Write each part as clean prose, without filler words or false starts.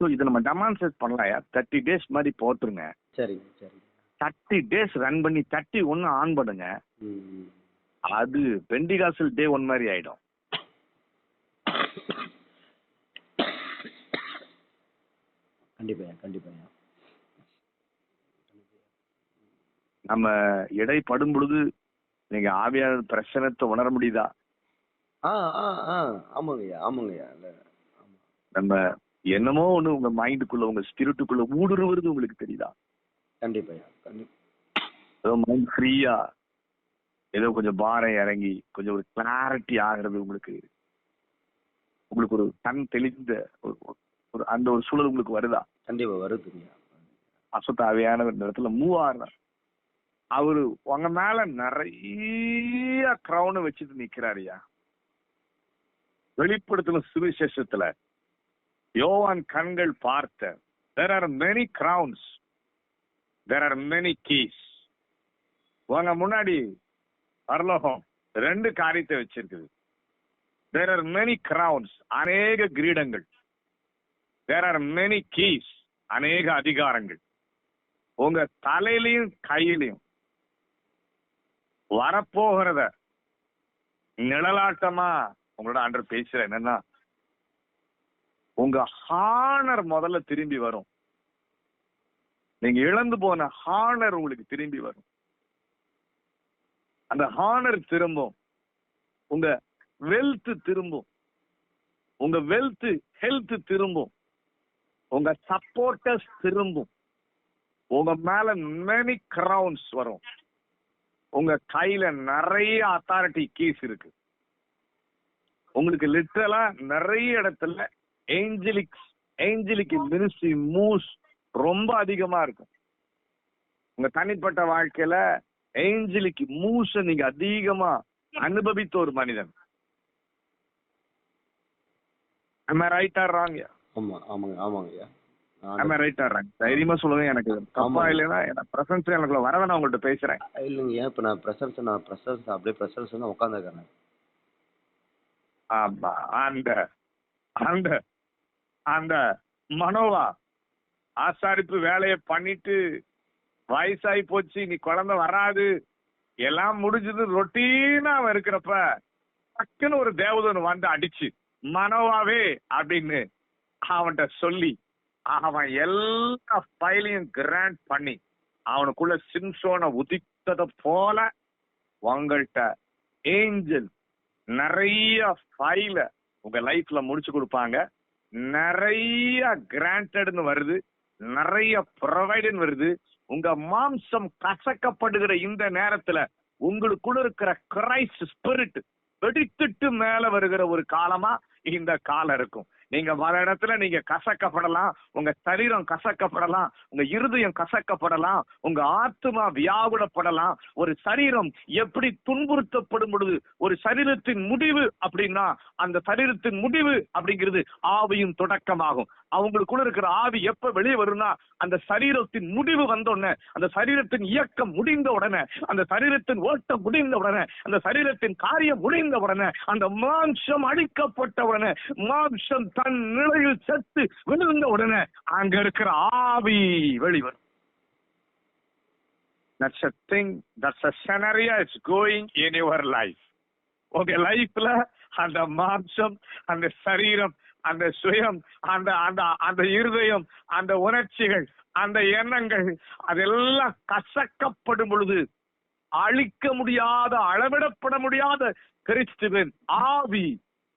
So இதை நம்ம demonstrate பண்ணலாம். 30 days மாதிரி போட்டுருங்க. சரிங்க சரிங்க. 30 days ரன் பண்ணி 31 ஆன் பண்ணுங்க. அது பெண்டிகாசல் டே 1 மாதிரி ஆயிடும். கண்டிப்பா கண்டிப்பா. நம்ம இடை படும் பொழுது நீங்க ஆவியானவர் பிரசனத்தை உணர முடியுதா? ஆமாங்கய்யா ஆமாங்கய்யா. நம்ம என்னமோ ஒண்ணு உங்க மைண்டுக்குள்ள உங்க ஸ்பிரிட்டுக்குள்ள ஊடுருவது உங்களுக்கு தெரியுதா? கண்டிப்பா கண்டிப்பா. ஏதோ மைண்ட் ஃப்ரீயா, ஏதோ கொஞ்சம் பாரம் இறங்கி கொஞ்சம் ஒரு கிளாரிட்டி ஆகிறது உங்களுக்கு ஒரு கண் தெளிந்த ஒரு அந்த ஒரு சூழல் உங்களுக்கு வருதா? கண்டிப்பா வருதுங்க. அசுத்தாவியான இடத்துல மூவ் ஆடுறார். அவரு உங்க மேல நிறைய கிரௌன் வச்சுட்டு நிக்கிறாருயா. வெளிப்படுத்தின சுவிசேஷத்துல யோவான் கண்கள் பார்த்த there are many crowns, there are many keys. உங்க முன்னாடி பரலோகம் 2 காரியத்தை வச்சிருக்குது. there are many crowns, அநேக கிரீடங்கள். there are many keys, அநேக அதிகாரங்கள். உங்க தலையிலையும் கையிலையும் வரப்போகிறத நிழலாட்டமா உங்களோட ஆண்டவர் பேசுற என்னன்னா, உங்க ஹானர் முதல்ல திரும்பி வரும். நீங்க இழந்து போன ஹானர் உங்களுக்கு திரும்பி வரும். அந்த ஹானர் திரும்பும். உங்க வெல்த் திரும்பும். உங்க வெல்த் ஹெல்த் திரும்பும். உங்க சப்போர்ட்டர்ஸ் திரும்பும். உங்க மேல many crowns வரும். உங்க கையில நிறைய அத்தாரிட்டி கீஸ் இருக்கு. உங்களுக்கு லிட்டரலா நிறைய இடத்துல ஏஞ்சலிக் மினிஸ்ட்ரி மூவ்ஸ் ரொம்ப அதிகமா இருக்கும். உங்க தனிப்பட்ட வாழ்க்கையில ஏஞ்சலிக் மூவ்ஸ் நீங்க அதிகமா அனுபவித்த ஒரு மனிதன். am I right or wrong? ஆமாங்க. am I right or wrong? தைரியமா சொல்லுங்க. எனக்கு தப்பா இல்லைன்னா எனக்கு பிரசன்ஸ் எனக்குள்ள வரவே நான் உங்கள்கிட்ட பேசுறேன். இல்லைங்க, இப்ப நான் பிரசன்ஸ் அப்படியே பிரசன்ஸ் வந்து உட்காந்துருக்கேன். ஆமா, அந்த அந்த அந்த மனோவா ஆசாரிப்பு வேலையை பண்ணிட்டு வயசாகி போச்சு, நீ குழந்தை வராது, எல்லாம் முடிஞ்சது, ரொட்டீனா அவன் இருக்கிறப்ப டக்குன்னு ஒரு தேவதூதன் வந்து அடிச்சு மனோவாவே அப்படின்னு அவன்கிட்ட சொல்லி அவன் எல்லா ஃபைலையும் கிராண்ட் பண்ணி அவனுக்குள்ள சிம்சோனை உதித்தத போல உங்கள்கிட்ட ஏஞ்சல் நிறைய ஃபைல உங்க லைஃப்ல முடிச்சு கொடுப்பாங்க. நிறைய கிராண்டட்னு வருது, நிறைய ப்ரொவைடன் வருது. உங்க மாம்சம் கசக்கப்படுகிற இந்த நேரத்துல உங்களுக்குள்ள இருக்கிற கிரைஸ்ட் ஸ்பிரிட் வெடித்துட்டு மேல வருகிற ஒரு காலமா இந்த காலம் இருக்கும். நீங்க பல இடத்துல நீங்க கசக்கப்படலாம், உங்க சரீரம் கசக்கப்படலாம், உங்க இருதயம் கசக்கப்படலாம், உங்க ஆத்மா வியாகுலப்படலாம். ஒரு சரீரம் எப்படி துன்புறுத்தப்படும் பொழுது ஒரு சரீரத்தின் முடிவு அப்படின்னா, அந்த சரீரத்தின் முடிவு அப்படிங்கிறது ஆவியின் தொடக்கமாகும். அவங்களுக்குள்ள இருக்கிற ஆவி எப்ப வெளியே வரும்னா, அந்த சரீரத்தின் முடிவு வந்தோடனே, அந்த சரீரத்தின் இயக்கம் முடிந்த உடனே, அந்த சரீரத்தின் ஓட்டம் முடிந்த உடனே, அந்த சரீரத்தின் காரியம் முடிந்த உடனே, அந்த மாம்சம் அழிக்கப்பட்ட உடனே, மாம்சம் தன் நிலையில் செத்து விழுந்த உடனே அங்க இருக்கிற ஆவி வெளிவரும். That's a thing, that's a scenario is going in your life. உங்க லைஃப்ல அந்த மாம்சம், அந்த சரீரம், அந்த சுயம், அந்த அந்த அந்த இருதயம், அந்த உணர்ச்சிகள், அந்த எண்ணங்கள் அதெல்லாம் கசக்கப்படும் பொழுது அழிக்க முடியாத, அளவிடப்பட முடியாத கிறிஸ்துவின் ஆவி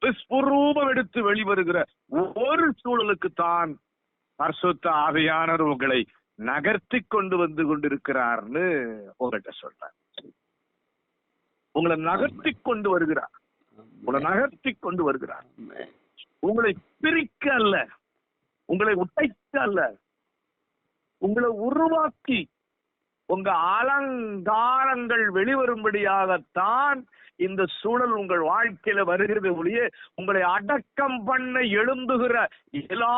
விஸ்வரூபம் எடுத்து வெளிவருகிற ஒரு சூழலுக்கு தான் பரிசுத்த ஆவியானவர் உங்களை நகர்த்தி கொண்டு வந்து கொண்டிருக்கிறார்னு உங்கள்கிட்ட சொல்றார். உங்களை நகர்த்தி கொண்டு வருகிறார், உங்களை நகர்த்தி கொண்டு வருகிறார். உங்களை பிரிக்க அல்ல, உங்களை உடைக்க அல்ல, உங்களை உருவாக்கி உங்க அலங்காரங்கள் வெளிவரும்படியாகத்தான் இந்த சூழல் உங்கள் வாழ்க்கையில வருகிறது ஒழிய, உங்களை அடக்கம் பண்ண எழும்புகிற எல்லா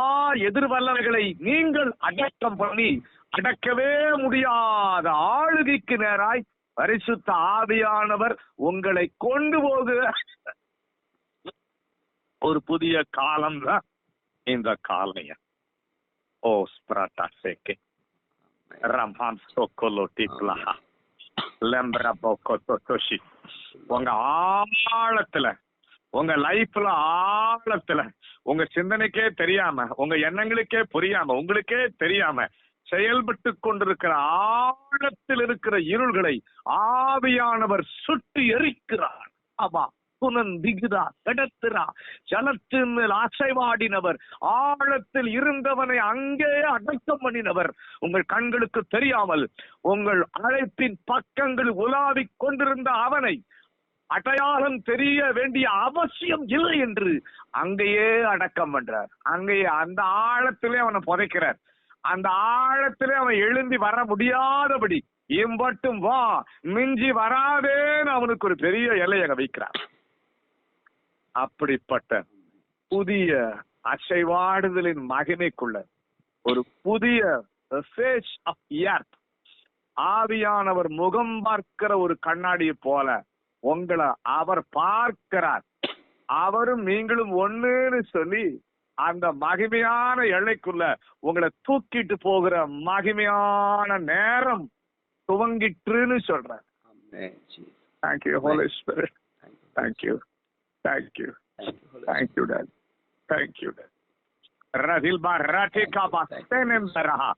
எதிர்வல்லவைகளை நீங்கள் அடக்கம் பண்ணி அடக்கவே முடியாத ஆளுகைக்கு நேராய் பரிசுத்த ஆவியானவர் உங்களை கொண்டு போகிற ஒரு புதிய காலம் தான் இந்த காலம். ஓ ஸ்பிரட்டா சேகே ரம்ஹாம் சோகோலோ டிப்லஹா லெம்ப்ரபோ கோட்டோஷி. உங்க ஆழத்துல, உங்க லைஃப்ல ஆழத்துல, உங்க சிந்தனைக்கே தெரியாம, உங்க எண்ணங்களுக்கே புரியாம, உங்களுக்கே தெரியாம செயல்பட்டு கொண்டிருக்கிற ஆழத்தில் இருக்கிற இருள்களை ஆவியானவர் சுட்டி எரிக்கிறார். ஆமா, ஜலத்தின் மேல் அசைவாடினவர், ஆழத்தில் இருந்தவனை அங்கே அடக்கம் பண்ணினவர். உங்கள் கண்களுக்கு தெரியாமல் உங்கள் அழைப்பின் பக்கங்கள் உலாவிக் கொண்டிருந்த அவனை அடையாளம் தெரிய வேண்டிய அவசியம் இல்லை என்று அங்கேயே அடக்கம் பண்றார். அங்கேயே அந்த ஆழத்திலே அவனை புதைக்கிறார். அந்த ஆழத்திலே அவன் எழுந்தி வர முடியாதபடி இம்பட்டும் வா, மிஞ்சி வராதேன்னு அவனுக்கு ஒரு பெரிய எல்லையை வைக்கிறார். அப்படிப்பட்ட புதிய அசைவாடுதலின் மகிமைக்குள்ள ஒரு புதிய ஆவியானவர் முகம் பார்க்கிற ஒரு கண்ணாடியை போல உங்களை அவர் பார்க்கிறார். அவரும் நீங்களும் ஒண்ணுன்னு சொல்லி அந்த மகிமையான எல்லைக்குள்ள உங்களை தூக்கிட்டு போகிற மகிமையான நேரம் துவங்கிட்டுன்னு சொல்றேன். Thank you, Holy Spirit. Thank you. Thank you. Thank you, Dad. Thank you, Dad. Radilba Ratika Bastenendaraha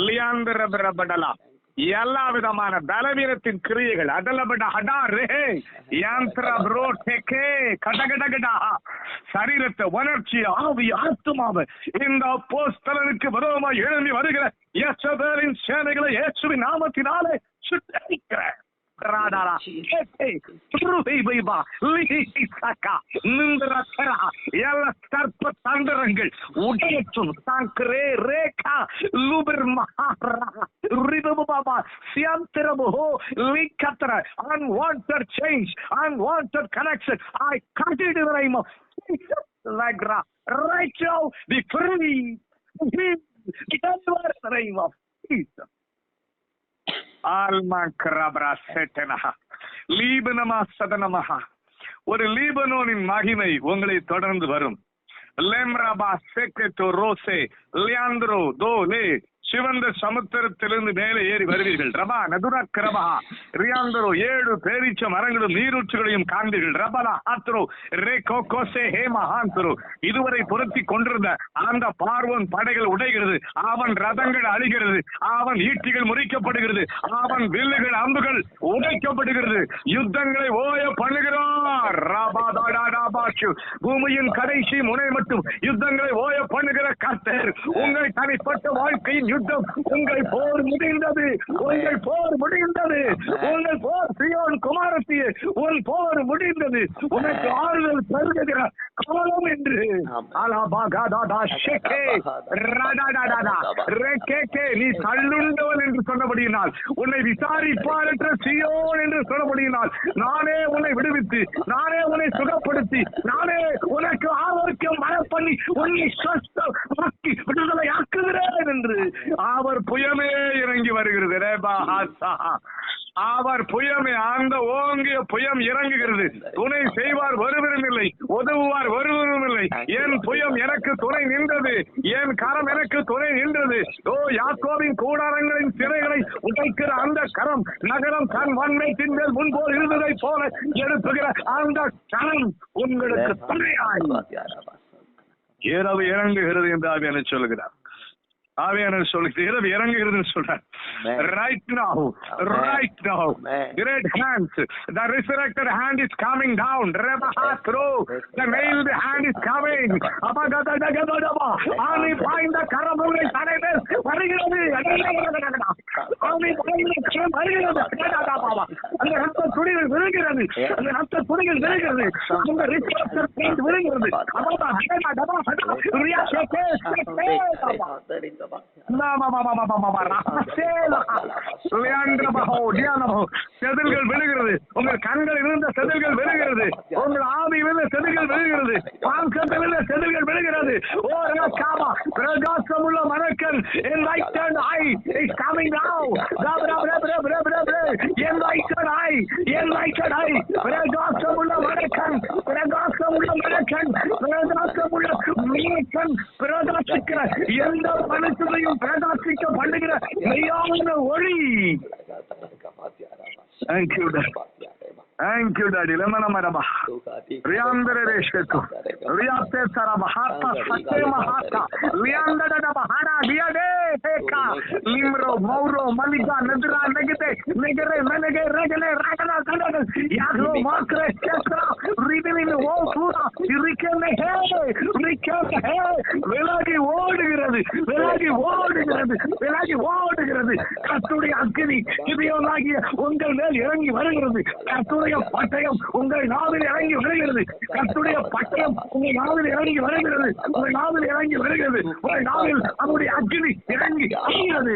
Liandra Brabadala. எல்லா விதமான பலவீனத்தின் கிரியைகள் அதலபட ஹடா ரே யந்திர ப்ரோ டெக்கே கடகடகடா சரீரத்தை, உணர்ச்சி, ஆவி, ஆத்துமாவை இந்த அப்போஸ்தலனுக்கு விரோதமாக எழும்பி வருகிற யெசபேலின் சேனைகளை இயேசுவின் நாமத்தினாலே சுட்டரிக்கிறேன். தந்திரங்கள் உடையற்றும் unwanted change, unwanted connection. I cut it in the name of Jesus. Right now, be free. Be delivered in the name of Jesus. ஒரு லீபனோனின் மகிமை உங்களை தொடர்ந்து வரும். சிவந்த சமுத்திரத்திலிருந்து மேலே ஏறி வருவீர்கள். ரபா நதுரா கிரபா ரியாந்தரோ 7 பேரீச்ச மரங்களும் நீரூற்றுகளையும் காண்பீர்கள். ரபலா ஆத்ரோ ரே கோகோசே ஹேமா ஆந்தரோ. இதுவரை புரட்டி கொண்டிருந்த அந்த பார்வோன் படைகள் உடைகிறது, அவன் ரதங்கள் அழிகிறது, அவன் ஈட்டிகள் முறிக்கப்படுகிறது, அவன் வில்லுகள் அம்புகள் உடைக்கப்படுகிறது, யுத்தங்களை ஓய பண்ணுகிறார். பூமியின் கடைசி முனை மட்டும் யுத்தங்களை ஓய பண்ணுகிற கர்த்தர். உங்கள் தனிப்பட்ட வாழ்க்கையின் உங்கள் போர் முடிந்தது, உங்கள் போர் முடிந்தது, உங்கள் போர் சியோன் குமாரத்தியே, உன் போர் முடிந்தது, உனக்கு ஆறுதல் தருகிற காலம் என்று நீ தள்ளுண்டவன் என்று சொன்னபடியினால், உன்னை விசாரிப்பாரற்ற சியோன் என்று சொன்னபடியினால், நானே உன்னை விடுவித்து, நானே உன்னை சுகப்படுத்தி, நானே உனக்கு ஆரோக்கியம் மழை பண்ணி உன்னை சுத்தமாக்கி விடுதலை ஆக்குகிறேன் என்று அவர் புயமே இறங்கி வருகிறது. அவர் புயமே, அந்த ஓங்கிய புயம் இறங்குகிறது. துணை செய்வார் ஒருவரும் இல்லை, உதவுவார் ஒருவரும் இல்லை. என் புயம் எனக்கு துணை நின்றது, என் கரம் எனக்கு துணை நின்றது. ஓ யாக்கோபின் கூடாரங்களின் சிறைகளை உடைக்கிற அந்த கரம், நகரம் தன் வன்மைத்தின் மேல் முன்போல் இருந்ததை போல எழுப்புகிற அந்த கரம் உங்களுக்கு துணையாய் இரவு இறங்குகிறது என்று ஆவியானவர் சொல்லுகிறார். ஆவியானவர் சொல்லுகிறது, இரவு இறங்குகிறது சொல்றார். Right now, right now, great hands, the resurrected hand is coming down. The nailed hand is coming. ஆவி பாய்ந்த கரம் உங்களை தலைவர் வருகிறது. ஆவி பாய்ந்த கரம் வருகிறது. அந்த ரத்த துணிகள் விழுகிறது, அந்த ரத்த துணிகள் விழுகிறது, அந்த resurrected hand விழுகிறது. செதில்கள் விழுகிறது, உங்கள் கண்கள் இருந்த செதில்கள் விழுகிறது, உங்கள் ஆவியில் இருந்த செதில்கள் விழுகிறது, மாம்சத்தில் இருந்த செதில்கள் விழுகிறது. ஓ காமா பிரகாசம் உள்ள மனக்கண் enlightened eye is coming now. Enlightened eye என்னைக்கடாய் பிரகாசமுள்ள வடக்கன், பிரகாசமுள்ள வடக்கன், பிரகாசமுள்ள மீட்கன், பிரகாசிக்கிற எந்த மனுஷனையும் பிரகாசிக்க பண்ணுகிற மெய்யான ஒளி. Thank you, Daddy. Thank you, Daddy. Lemana maraba. Riandere reshetu. Riate saraba hata sate mahata. Riandere da bahara diade teka. Limro mauro maliga nadra negite negere menege regale ragala kadada. Yaglo makre chakra. Ribini wo pura. Rikene he. Rikene he. Velagi ஓடுகிறது. Velagi ஓடுகிறது. Velagi ஓடுகிறது. கர்த்தருடைய அக்கினி கிபியோனாகிய உங்கள் மேல் இறங்கி வருகிறது. கர்த்தருடைய பட்டயம் உங்கள் நாவில் இறங்கி வருகிறது. கர்த்தருடைய பட்டயம் உங்கள் நாவில் இறங்கி வருகிறது. உங்கள் நாவில் இறங்கி வருகிறது. உங்கள் நாவில் அவருடைய அக்கினி இறங்கி வருகிறது.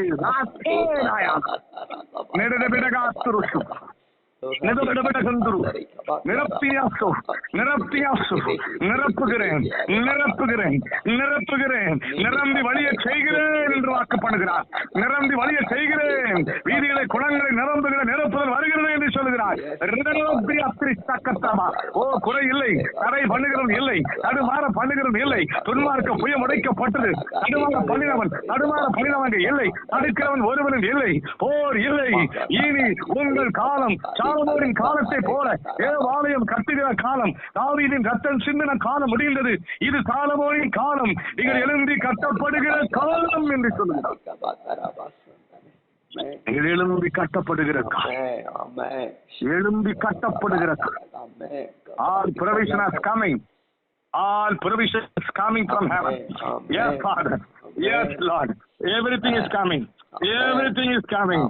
நிரப்புகிறேன், நிரப்புகிறேன், நிரப்புகிறேன், நிரம்பி வழிய செய்கிறேன் என்று வாக்குப்படுகிறார். நிரம்பி வழிய செய்கிறேன், வீதிகளை குளங்களை நிரம்புகிற நிரப்புதல் வருகிறது என்று சொல்லுகிறார். ஓ, குறை இல்லை, தடை பண்ணுகிறது இல்லை, தடுமாற பண்ணுகிறது இல்லை. துன்மார்க்க புய முடைக்கப்பட்டது. தடுமாற பண்ணினவன் இல்லை, தடுக்கிறவன் ஒருவனும் இல்லை. போர் இல்லை. இனி உங்கள் காலம் சாலமோனின் காலத்தை போல தேவாலயம் கட்டுகிற காலம், தாவீதின் ரத்தம் சிந்தின காலம் முடிந்தது. இது சாலமோனின் காலம், நீங்கள் எழும்பி கட்டப்படுகிற காலம் என்று சொல்லுகிறார். எழும்பி கட்டப்படுகிற காலம், எழும்பி கட்டப்படுகிற காலம். All provision is coming. All provision is coming from heaven. Yes, Father. Yes, Lord. Everything is coming. Everything is coming.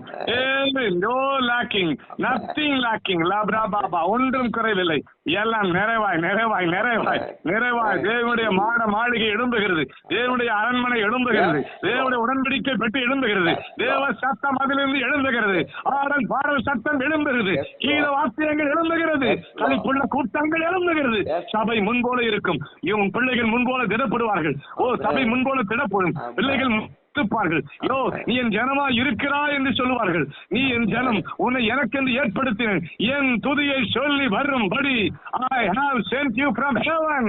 No lacking. Nothing lacking. Labra Baba. ஒன்றும் குறைவில்லை. எல்லாம் நிறைவாய் நிறைவாய் நிறைவாய் நிறைவாய். தேவனுடைய மாளிகை எழும்புகிறது. தேவனுடைய அரண்மனை எழும்புகிறது. தேவனுடைய உடன்படிக்கை பெற்று எழும்புகிறது. தேவ சத்தம் அதிலிருந்து எழும்புகிறது. ஆடல் பாடல் சத்தம் எழும்புகிறது. கீழ வாத்தியங்கள் எழும்புகிறது. களிப்புள்ள கூட்டங்கள் எழும்புகிறது. சபை முன்போல இருக்கும். இவன் பிள்ளைகள் முன்போல திடப்படுவார்கள். ஓ, சபை முன்போல திடப்படும். பிள்ளைகள் யோ, நீ என் ஜனமா இருக்கிறாய் என்று சொல்லுவார்கள். நீ என் ஜனம், உன்னை எனக்கென்று ஏற்படுத்தினேன். என் துதியை சொல்லி வரும்படி I have sent you from heaven.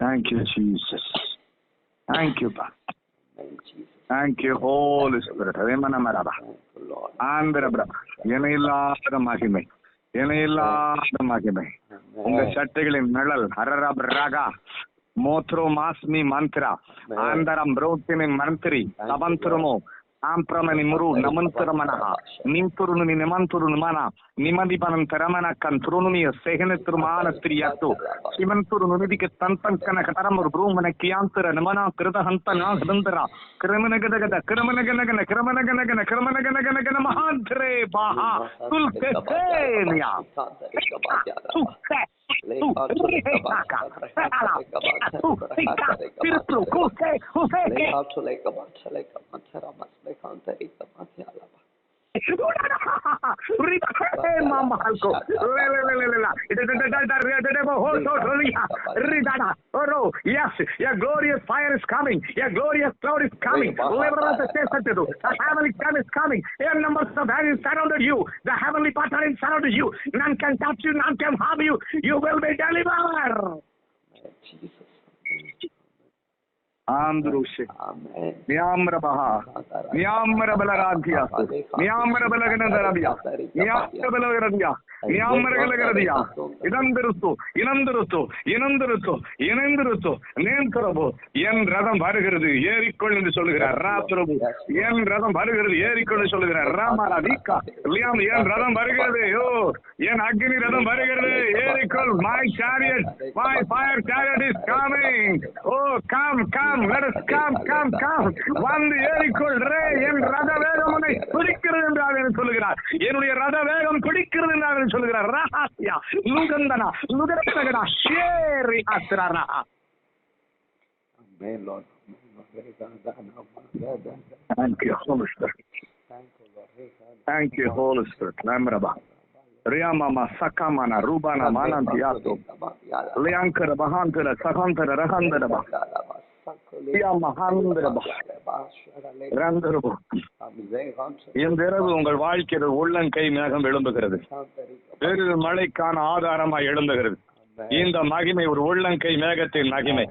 Thank you, Jesus. Thank you, God. Thank you, Holy Spirit. இணையில்லாத மகிமை, இணையில்லாத மகிமை. உங்க சட்டைகளின் நிழல் ஹரரபராகா மோத்ரோ மாஸ்மி மந்த்ரா ஆந்தரம் ப்ரோத்தினி மந்திரி சபந்தரமோ ஆம்பிரமணி முரு நமந்தரமனஹ நிம்துருனு நிமந்துருனு மன நிமதிபனம் தரமன கந்த்ருனுமிய செகனத்ருமான ஸ்திரியாத்து சிமந்துருனு நிதிக்கு தந்தன்கன கதரமர் ப்ரூமன கியாந்தர நமனா கிருதஹந்த நாகதந்தர கிரமனகதகத கிரமனகனகன கிரமனகனகன கிரமனகனகன மஹாந்திரே பாஹா துல்கேனியா Yes, your glorious fire is coming. Your glorious cloud is coming. The heavenly time is coming. Your numbers of heaven surrounded you. The heavenly pattern surrounded you. None can touch you. None can harm you. You will be delivered. Jesus. Andrushe. Niamrabaha. Niamrabalaradia. Niamrabalaganadarabia. Niamrabalagaradia. Niamrabalagaradia. Inandurutu. Nenturabo. Yen Radam Varagadu. Yerikol in the Solgra. Ratrabu. Yen Radam Varagadu. Yerikol in the Solgra. Ramaradika. Liam Yen Radam Varagadu. Oh, Yen Agni Radam Varagadu. Yerikol. My chariot. My fire chariot is coming. Oh, come. Let us come. வந்து ஏறிக்கொள் ரே. என் ரத வேகம் உன்னை பிடிக்கிறது என்று அவன் சொல்லுகிறார். என்னுடைய ரத வேகம் பிடிக்கிறது என்று அவன் சொல்லுகிறார். ரஹஸ்யா லுகந்தனா லுகரகடா saree அஸ்ரரா. Amen, Lord. Thank you, Holy Spirit. Thank you, Holy Spirit. Lamraba. Riyamama sakamana rubana manantiyato. Liankara bahantara sakantara rahandara ba. Ya mahandra ba. Randarbo. இந்த இரவு உங்கள் வாழ்க்கையில் உள்ளங்கை மேகம் எழும்புகிறது. பெரு மழைக்கான ஆதாரமாய் எழும்புகிறது. இந்த மகிமை ஒரு உள்ளங்கை மேகத்தின் மகிமை.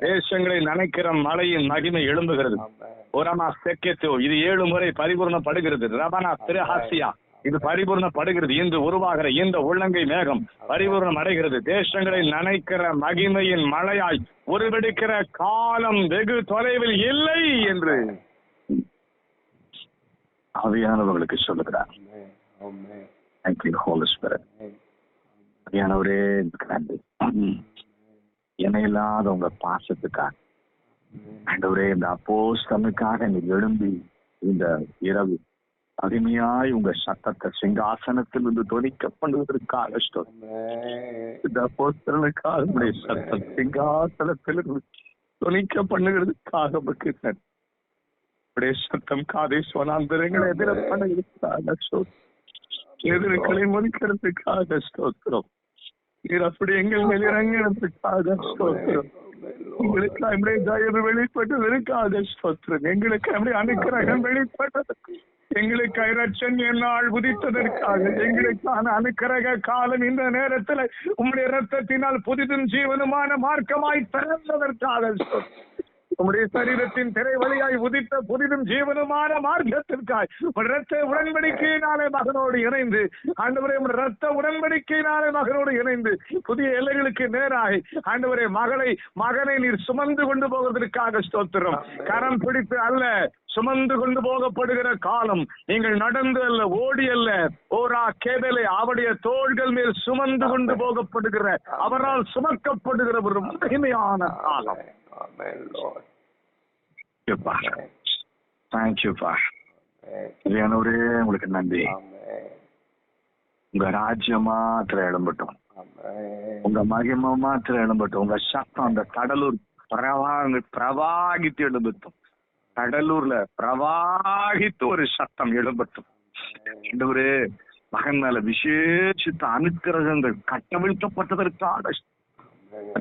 தேசங்களை நனைக்கிற மழையின் மகிமை எழும்புகிறது. ஒரமா செக்கெத்தோ இது 7 முறை பரிபூர்ணப்படுகிறது. ரபனா திரஹாசியா இது பரிபூர்ணப்படுகிறது. இன்று உருவாகிற இந்த உள்ளங்கை மேகம் பரிபூர்ணம் அடைகிறது. தேசங்களை நனைக்கிற மகிமையின் மழையாய் உருவெடுக்கிற காலம் வெகு தொலைவில் இல்லை என்று ஆவியானவர்களுக்கு சொல்லுகிறார். ஆவியானவரே இணையில்லாத உங்க பாசத்துக்காக ஆண்டவரே இந்த அப்போஸ்தலனுக்காக நீ எழும்பி இந்த இரவு அருமையாய் உங்க சத்தத்தை சிங்காசனத்தில் இருந்து தொனிக்க பண்ணுவதற்காக இந்த அப்போஸ்தலனுக்காக உங்களுடைய சத்தம் சிங்காசனத்தில் இருந்து தொனிக்க பண்ணுகிறதுக்காக உடைய சத்தம் காதை சோனாந்தரங்களை எதிர பண்ணுகிறதுக்காக எதிர்களை முடிக்கிறதுக்காக ஸ்தோத்திரம். நீர் அப்படி எங்கள் மேல் இறங்கினதுக்காக ஸ்தோத்திரம். உங்களுக்கு நம்முடைய தயவு வெளிப்பட்டதற்காக ஸ்தோத்திரம். எங்களுக்கு நம்முடைய அனுக்கிரகம் வெளிப்பட்டதற்கு, எங்களுக்கு இரட்சன் என்னால் உதித்ததற்காக, எங்களுக்கான அனுக்கிரக காலம் இந்த நேரத்தில் உம்முடைய இரத்தத்தினால் புதிதும் ஜீவனுமான மார்க்கமாய் திறந்ததற்காக ஸ்தோத்திரம். உம்முடைய சரீரத்தின் திரை வழியாய் உதித்த புதிதும் ஜீவனுமான மார்க்கத்திற்காய் இரத்த உடன்படிக்கையினாலே மகனோடு இணைந்து ஆண்டவரே இரத்த உடன்படிக்கையினாலே மகனோடு இணைந்து புதிய எல்லைகளுக்கு நேராக ஆண்டவரே மகனை நீர் சுமந்து கொண்டு போவதற்காக ஸ்தோத்திரம். கரம் பிடித்து அல்ல, சுமந்து கொண்டு போகப்படுகிற காலம். நீங்கள் நடந்து அல்ல, ஓடி அல்ல, ஓரா கேதலை அவருடைய தோள்கள் மேல் சுமந்து கொண்டு போகப்படுகிற, அவரால் சுமக்கப்படுகிற ஒரு மகிமையான காலம். உங்களுக்கு நன்றி. உங்க ராஜ்யம் மாத்திர எழும்பட்டும், உங்க மகிமை மாத்திர எழும்பட்டும். உங்க சத்தம் அந்த கடலூர் பிரவாகித்து எழும்பட்டும். கடலூர்ல பிரவாகித்து ஒரு சத்தம் எழும்பட்டும். ஒரு மகன் மேல விசேஷித்த அனுக்கிரகங்கள் கட்டவிழ்க்கப்பட்டதற்காக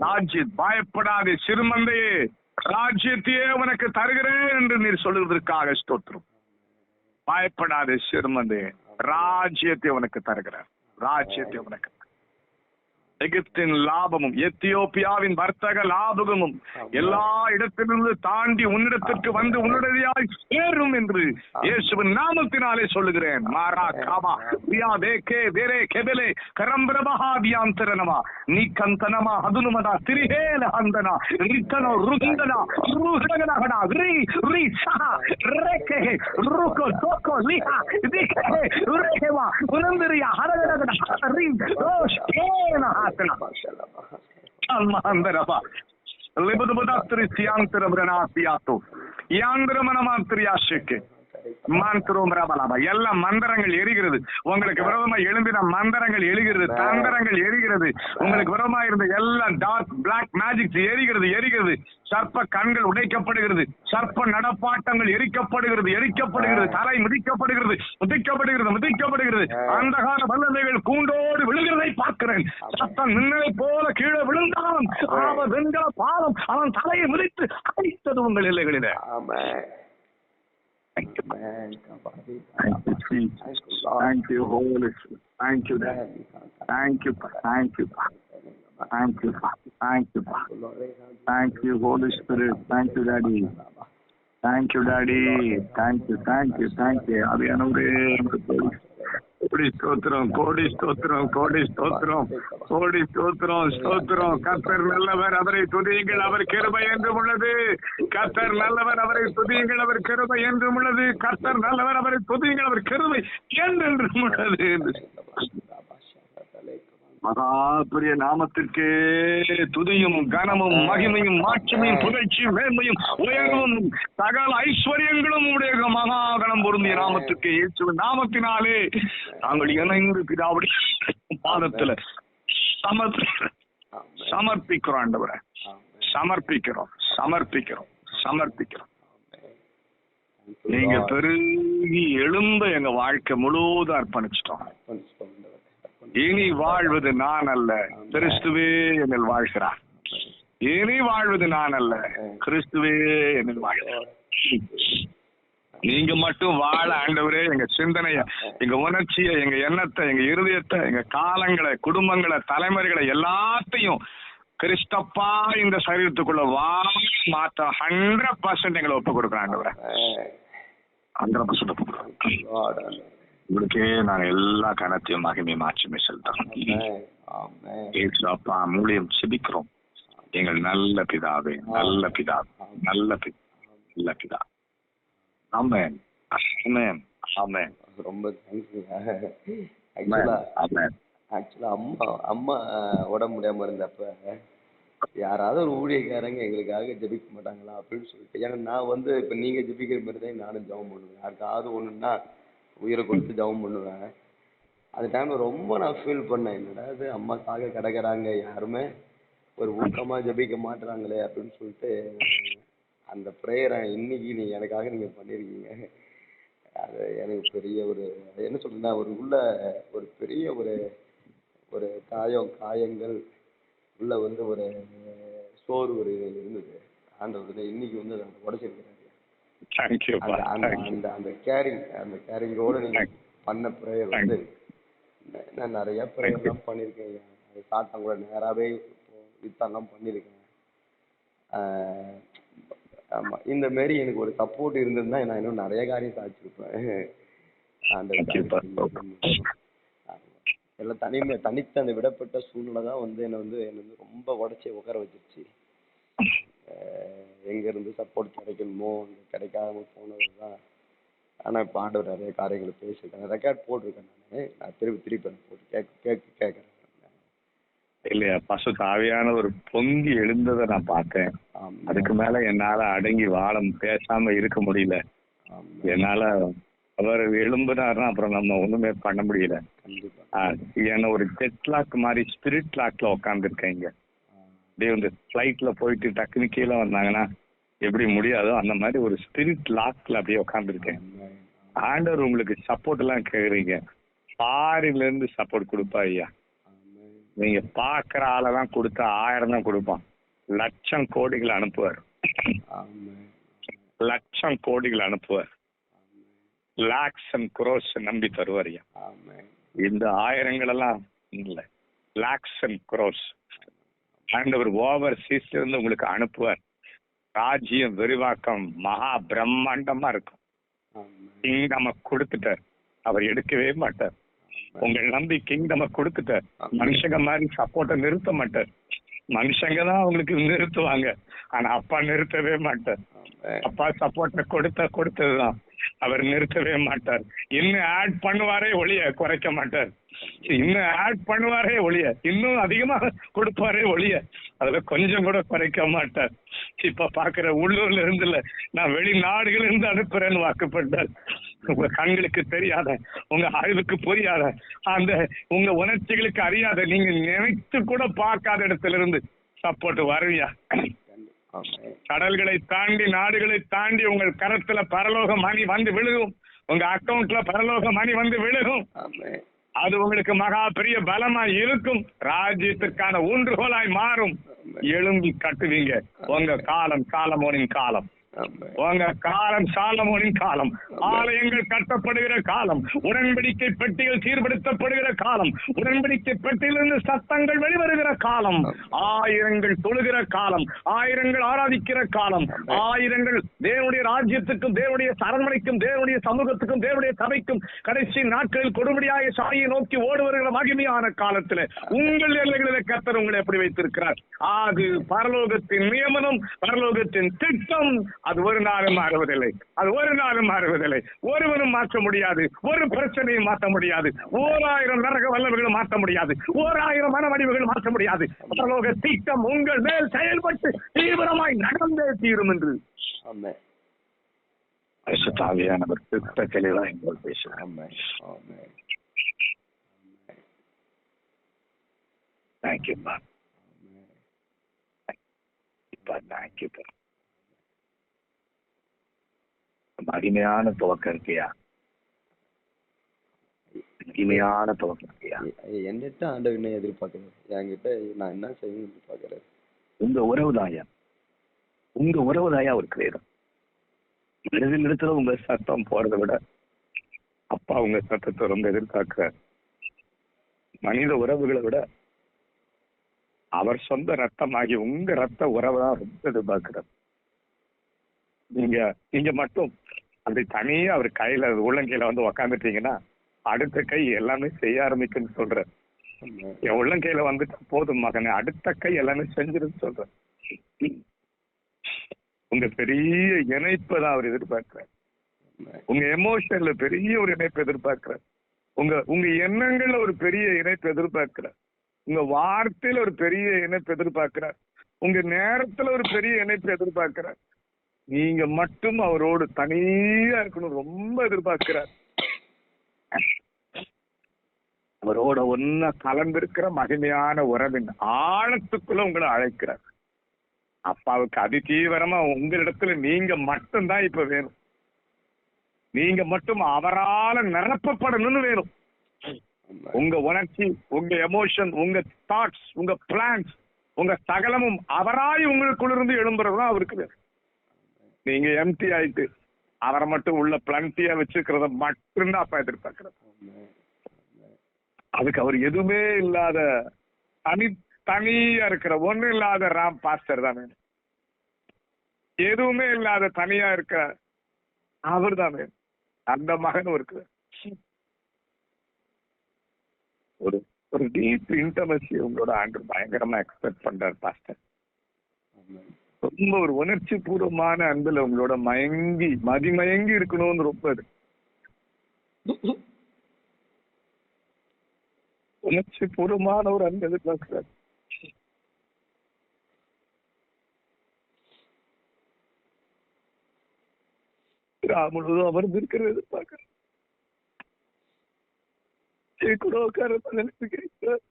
ராஜ்யம் பயப்படாதே சிறுமந்தையே, ராஜ்யத்தையே உனக்கு தருகிறேன் என்று நீர் சொல்லுவதற்காக ஸ்தோத்திரம். பயப்படாதே சிறுமந்தையே, ராஜ்யத்தை உனக்கு தருகிறேன். ராஜ்யத்தை உனக்கு எகிப்தின் லாபமும் எத்தியோப்பியாவின் வர்த்தக லாபமும் எல்லா இடத்திலிருந்து தாண்டி உன்னிடத்திற்கு வந்து உன்னுடையாய் சேரும் என்று இயேசுவின் நாமத்தினாலே சொல்லுகிறேன். மாரா காமா பிரியா தேகே வேரே கெபலே கரம்பிரபஹாதியாந்தரனமா நீ கந்தனமா அதுனுமதா திரிஹேல ஹந்தனா ரித்தனோ ருந்தனா ருஹகனகனா ரி ரி சஹா ரேகே ருகோ தோகோ லிஹா திகே ரேகேவா உனந்திரியா ஹரகடகட ரி ரோஷ் கேனா எல்லாம் மந்திரங்கள் எரிகிறது. உங்களுக்கு விரோதமா எழும்பின மந்திரங்கள் எரிகிறது, தந்திரங்கள் எரிகிறது. உங்களுக்கு விரோதமா இருந்த எல்லா டார்க் பிளாக் மேஜிக்ஸ் எரிகிறது. சர்ப்ப கண்கள் உடைக்கப்படுகிறது, சர்ப்ப நடப்பாட்டங்கள் எரிக்கப்படுகிறது, தலை மிதிக்கப்படுகிறது. அந்தகார வல்லமைகள் கூண்டோடு விழுகிறதை பார்க்கிறேன். சத்தம் மின்னலை போல கீழே விழுந்தான், அவன் வெண்கல பாலம் அவன் தலையை மிதித்து அடித்தது உங்கள் எல்லைகளிலே. Thank you, Jesus. Thank you, Holy Spirit. Thank you, Daddy. Thank you, Thank you, Thank you, Thank you, Thank you, Holy Spirit. Thank you, Daddy. Thank you, Daddy. Thank you. அபியானவரே கோடி ஸ்தோத்திரம். கர்த்தர் நல்லவர், அவரை துதியுங்கள், அவர் கிருபை என்றும் உள்ளது. கர்த்தர் நல்லவர், அவரை துதியுங்கள், அவர் கிருபை என்றும் உள்ளது. கர்த்தர் நல்லவர், அவரை துதியுங்கள், அவர் கிருபை என்றென்றும் உள்ளது. மகா பெரிய நாமத்திற்கே துதியும் கனமும் மகிமையும் மாட்சிமையும் புகழ்ச்சியும் மேன்மையும் உயர்வும் சகல ஐஸ்வர்யங்களும் உடைய மகாகணம் பொருந்திய நாமத்திற்கு இயேசுவின் நாமத்தினாலே நாங்கள் இணைந்து பிதாவுடைய பாதத்துல சமர்ப்பிக்கிறோம். ஆண்டவரே சமர்ப்பிக்கிறோம். நீங்க பெருகி எழும்ப எங்க வாழ்க்கை முழுவதும் அர்ப்பணிச்சிட்டோம். இனி வாழ்வது நான் அல்ல, கிறிஸ்துவே என்னில் வாழ்கிறார். இனி வாழ்வது நான் அல்ல, கிறிஸ்துவே என்னில் வாழ்கிறார். நீங்க மட்டும் வாழ ஆண்டவரே, எங்க சிந்தனைய, எங்க உணர்ச்சிய, எங்க எண்ணத்தை, எங்க இருதயத்தை, எங்க காலங்களை, குடும்பங்களை, தலைமுறைகளை எல்லாத்தையும் கிறிஸ்தப்பா இந்த சரீரத்துக்குள்ள மாத்த 100% எங்களை ஒப்பு கொடுக்குறோம் ஆண்டவரே. 100% ஒப்பு கொடுக்குறோம். உங்களுக்கே நாங்க எல்லா கணத்தையும் மகிமை மாற்றமே செலுத்தோம். மூலியம் செபிக்கிறோம் எங்கள் நல்ல பிதாவே, நல்ல பிதாவே, நல்ல நல்ல பிதா. ஆமென், ஆமென், ஆமென். ரொம்ப தேங்க்ஸ். ஆக்சுவலா அம்மா உடம்பு முடியாம இருந்தப்ப யாராவது ஒரு ஊழியக்காரங்க எங்களுக்காக ஜெபிக்க மாட்டாங்களா அப்படின்னு சொல்லிட்டு, ஏன்னா நான் வந்து இப்ப நீங்க ஜெபிக்கிற மாதிரி தான் நானும் ஜெபம் பண்ணுவேன். யாருக்காவது ஒண்ணுன்னா உயிரை கொடுத்து ஜெபம் பண்ணுவேன். அந்த டைம்ல ரொம்ப நான் ஃபீல் பண்ணேன், என்னடா இது அம்மாக்காக கிடக்குறாங்க, யாருமே ஒரு ஊக்கமா ஜெபிக்க மாட்டுறாங்களே அப்படின்னு சொல்லிட்டு அந்த ப்ரேயரை இன்னைக்கு எனக்காக நீங்க பண்ணிருக்கீங்க. அது எனக்கு பெரிய ஒரு என்ன சொல்றதுன்னா, ஒரு உள்ள ஒரு பெரிய ஒரு ஒரு காயங்கள் உள்ள வந்து ஒரு சோறு ஒரு இருந்தது. ஆண்டவர் இன்னைக்கு வந்து அதை உடைச்சிருக்கிறாரு. அந்த கேரிங்கோட நீங்க பண்ண ப்ரேயர் வந்து நான் நிறைய ப்ரேயர்லாம் பண்ணியிருக்கேன். அது சாட்டம் கூட நேராகவே வித்தெல்லாம் பண்ணியிருக்கேன். ஆமா, இந்த மாரி எனக்கு ஒரு சப்போர்ட் இருந்திருந்தா நான் இன்னும் நிறைய காரியம் சாதிச்சிருப்பேன். எல்லாம் தனித்து அந்த விடப்பட்ட சூழ்நிலை தான் வந்து என்னை வந்து ரொம்ப உடச்சி உட்கார வச்சிருச்சு. எங்க இருந்து சப்போர்ட் கிடைக்கணுமோ அங்க கிடைக்காம போனதுதான். ஆனா இப்ப ஆண்டவர் நிறைய காரியங்களை பேசியிருக்கேன், ரெக்கார்ட் போட்டிருக்கேன். நான் திருப்பி போட்டு கேட்கறேன் இல்லையா. பசு தாவியான ஒரு பொங்கி எழுந்ததை நான் பார்த்தேன். அதுக்கு மேல என்னால அடங்கி பேசாம இருக்க முடியல. என்னால அவர் எழும்புனாருன்னா அப்புறம் நம்ம ஒண்ணுமே பண்ண முடியல. ஏன்னா ஒரு ஜெட் லாக் மாதிரி ஸ்பிரிட் லாக்ல உட்காந்துருக்கேங்க. அப்படியே வந்து ஃபிளைட்ல போயிட்டு டக்குனு கீழே வந்தாங்கன்னா எப்படி முடியாதோ அந்த மாதிரி ஒரு ஸ்பிரிட் லாக்ல அப்படியே உட்காந்துருக்கேன். ஆண்டவர் உங்களுக்கு சப்போர்ட் எல்லாம் கேக்குறீங்க, ஃபாரின்ல இருந்து சப்போர்ட் கொடுப்பா ஐயா. நீங்க பாக்குற ஆளதான் கொடுத்தா 1000 தான் கொடுப்பான். லட்சம் கோடிகள் அனுப்புவார், லட்சம் கோடிகள் அனுப்புவார். லாக்ஸ் அண்ட் குரோஸ் நம்பி தருவார் ஐயா. இந்த 1000 எல்லாம் இல்ல, லாக்ஸ் அண்ட் குரோஸ் ஆண்டவர் ஓவர் சீஸ்ல இருந்து உங்களுக்கு அனுப்புவார். ராஜ்யம் விரிவாக்கம் மகா பிரம்மாண்டமா இருக்கும். கிங்டம் கொடுத்துட்டார், அவர் எடுக்கவே மாட்டார். உங்கள் நம்பி கிங்டம் கொடுத்துட்டார். மனுஷங்க மாதிரி சப்போர்ட்டை நிறுத்த மாட்டார். மனுஷங்க தான் அவங்களுக்கு நிறுத்துவாங்க, ஆனா அப்பா நிறுத்தவே மாட்டார். அப்பா சப்போர்ட்டை கொடுத்ததுதான், அவர் நிறுத்தவே மாட்டார். இன்னும் ஆட் பண்ணுவாரே ஒழிய குறைக்க மாட்டார். இன்னும் ஆட் பண்ணுவாரே ஒழிய இன்னும் அதிகமா கொடுப்பாரே ஒழிய அதுல கொஞ்சம் கூட குறைக்க மாட்டார். இப்ப பாக்குற உள்ளூர்ல இருந்து இல்ல, நான் வெளிநாடுகள் இருந்து அனுப்புறேன்னு வாக்குப்பட்டார். உங்க கண்களுக்கு தெரியாத, உங்க அறிவுக்கு புரியாத, அந்த உங்க உணர்ச்சிகளுக்கு அறியாத, நீங்க நினைத்து கூட பார்க்காத இடத்துல இருந்து சப்போர்ட் வருவியா. கடல்களை தாண்டி நாடுகளை தாண்டி உங்கள் கரத்துல பரலோக மணி வந்து விழுகும், உங்க அக்கவுண்ட்ல பரலோக மணி வந்து விழுகும். அது உங்களுக்கு மகா பெரிய பலமா இருக்கும். ராஜ்யத்திற்கான ஊன்றுகோலாய் மாறும். எழும்பி கட்டுவீங்க. உங்க காலம் சாலமோனின் காலம், உங்க காலம் சாலமோனின் காலம். ஆலயங்கள் கட்டப்படுகிற காலம், உடன்படிக்கை பெட்டிகள் சீர்படுத்தப்படுகிற காலம், உடன்படிக்கை பெட்டியிலிருந்து சத்தங்கள் வெளிவருகிற காலம், 1000 தொழுகிற காலம், 1000 ஆராதிக்கிற காலம், 1000 தேவனுடைய ராஜ்யத்துக்கும் தேவனுடைய அரண்மனைக்கும் தேவனுடைய சமூகத்துக்கும் தேவனுடைய சபைக்கும் கடைசி நாட்களில் கொடுமுடியாய சாயை நோக்கி ஓடி வருகிற மகிமையான காலத்துல உங்கள் எல்லைகளில் கர்த்தர் உங்களை எப்படி வைத்திருக்கிறார். அது பரலோகத்தின் நியமனம், பரலோகத்தின் திட்டம். அது ஒரு நாளும் மாறுவதில்லை, அது ஒரு நாளும் மாறுவதில்லை. ஒருவனும் மாற்ற முடியாது, ஒரு பிரச்சனையும் மாற்ற முடியாது, 1000 நரக வல்லவர்களும் மாற்ற முடியாது, 1000 மனவடிவுகள் மாற்ற முடியாது. பரலோக திட்டம் உங்கள் மேல் செயல்பட்டு தீவிரமாய் நடந்தே தீரும் என்று தாவியானவர் திட்ட தெளிவாக எங்கள் பேசுகிறோம். தேங்க்யூப்பா, தேங்க்யூப்பா. மகிமையான துவக்கம் இருக்கியா, மகிமையான துவக்கம் இருக்கியா. என்கிட்ட ஆண்டவர் என்ன எதிர்பார்க்கிறார், என்கிட்ட நான் என்ன செய்யணும் எதிர்பார்க்கிறார். உங்க உறவுதாயா, உங்க உறவுதாயா ஒரு கிரேதம். இடத்துல உங்க சத்தம் போறதை விட அப்பா உங்க சத்தத்தை ரொம்ப எதிர்பார்க்கிறார். மனித உறவுகளை விட அவர் சொந்த ரத்தமாகி உங்க ரத்த உறவை தான் ரொம்ப எதிர்பார்க்கிறார். நீங்க மட்டும் அப்படி தனியா அவர் கையில உள்ளங்கையில வந்து உக்காந்துட்டீங்கன்னா அடுத்த கை எல்லாமே செய்ய ஆரம்பிக்குன்னு சொல்ற. என் உள்ளங்கையில வந்துட்டு போதும் மகனே, அடுத்த கை எல்லாமே செஞ்சிருன்னு சொல்ற. உங்க பெரிய இணைப்பை தான் அவர் எதிர்பார்க்கிறார். உங்க எமோஷன்ல பெரிய ஒரு இணைப்பு எதிர்பார்க்கிறார். உங்க எண்ணங்கள்ல ஒரு பெரிய இணைப்பு எதிர்பார்க்கிறார். உங்க வார்த்தையில ஒரு பெரிய இணைப்பு எதிர்பார்க்கிறார். உங்க நேரத்துல ஒரு பெரிய இணைப்பு எதிர்பார்க்கிறார். நீங்க மட்டும் அவரோடு தனியா இருக்கணும் ரொம்ப எதிர்பார்க்கிறார். அவரோட ஒன்ன கலந்திருக்கிற மகிமையான உறவின் ஆழத்துக்குள்ள உங்களை அழைக்கிறார். அப்பாவுக்கு அதி தீவிரமா உங்களிடத்துல நீங்க மட்டும்தான் இப்ப வேணும். நீங்க மட்டும் அவரால நிரப்பப்படணும்னு வேணும். உங்க உணர்ச்சி, உங்க எமோஷன், உங்க தாட்ஸ், உங்க பிளான்ஸ், உங்க சகலமும் அவராய் உங்களுக்குள்ள இருந்து எழும்புறதுதான் அவருக்கு வேணும். நீங்க எம்டி ஆயிட்டு அவரை மட்டும் உள்ள பிளண்டியா வச்சுக்கிறத மட்டும்தான் அப்பா எதிர்பார்க்கிறது. அதுக்கு அவர் எதுவுமே இல்லாத தனியா இருக்கிற ஒண்ணு இல்லாத ராம் பாஸ்டர் தான் வேணும். எதுவுமே இல்லாத தனியா இருக்க அவர் தான் வேணும். அந்த மகன் இருக்கு. ஒரு டீப் இன்டர்மசி உங்களோட ஆண்டு பயங்கரமா எக்ஸ்பெக்ட் பண்றாரு பாஸ்டர். ரொம்ப ஒரு உணர்ச்சி பூர்வமான அன்புல உங்களோட மதிமயங்கி இருக்கணும்னு ரொம்ப உணர்ச்சி பூர்வமான ஒரு அன்பு எதிர்பார்க்கிறார். முழுவதும் அமர்ந்து இருக்கிறது எதிர்பார்க்கிறார். கூட உட்கார கேட்கிறார்.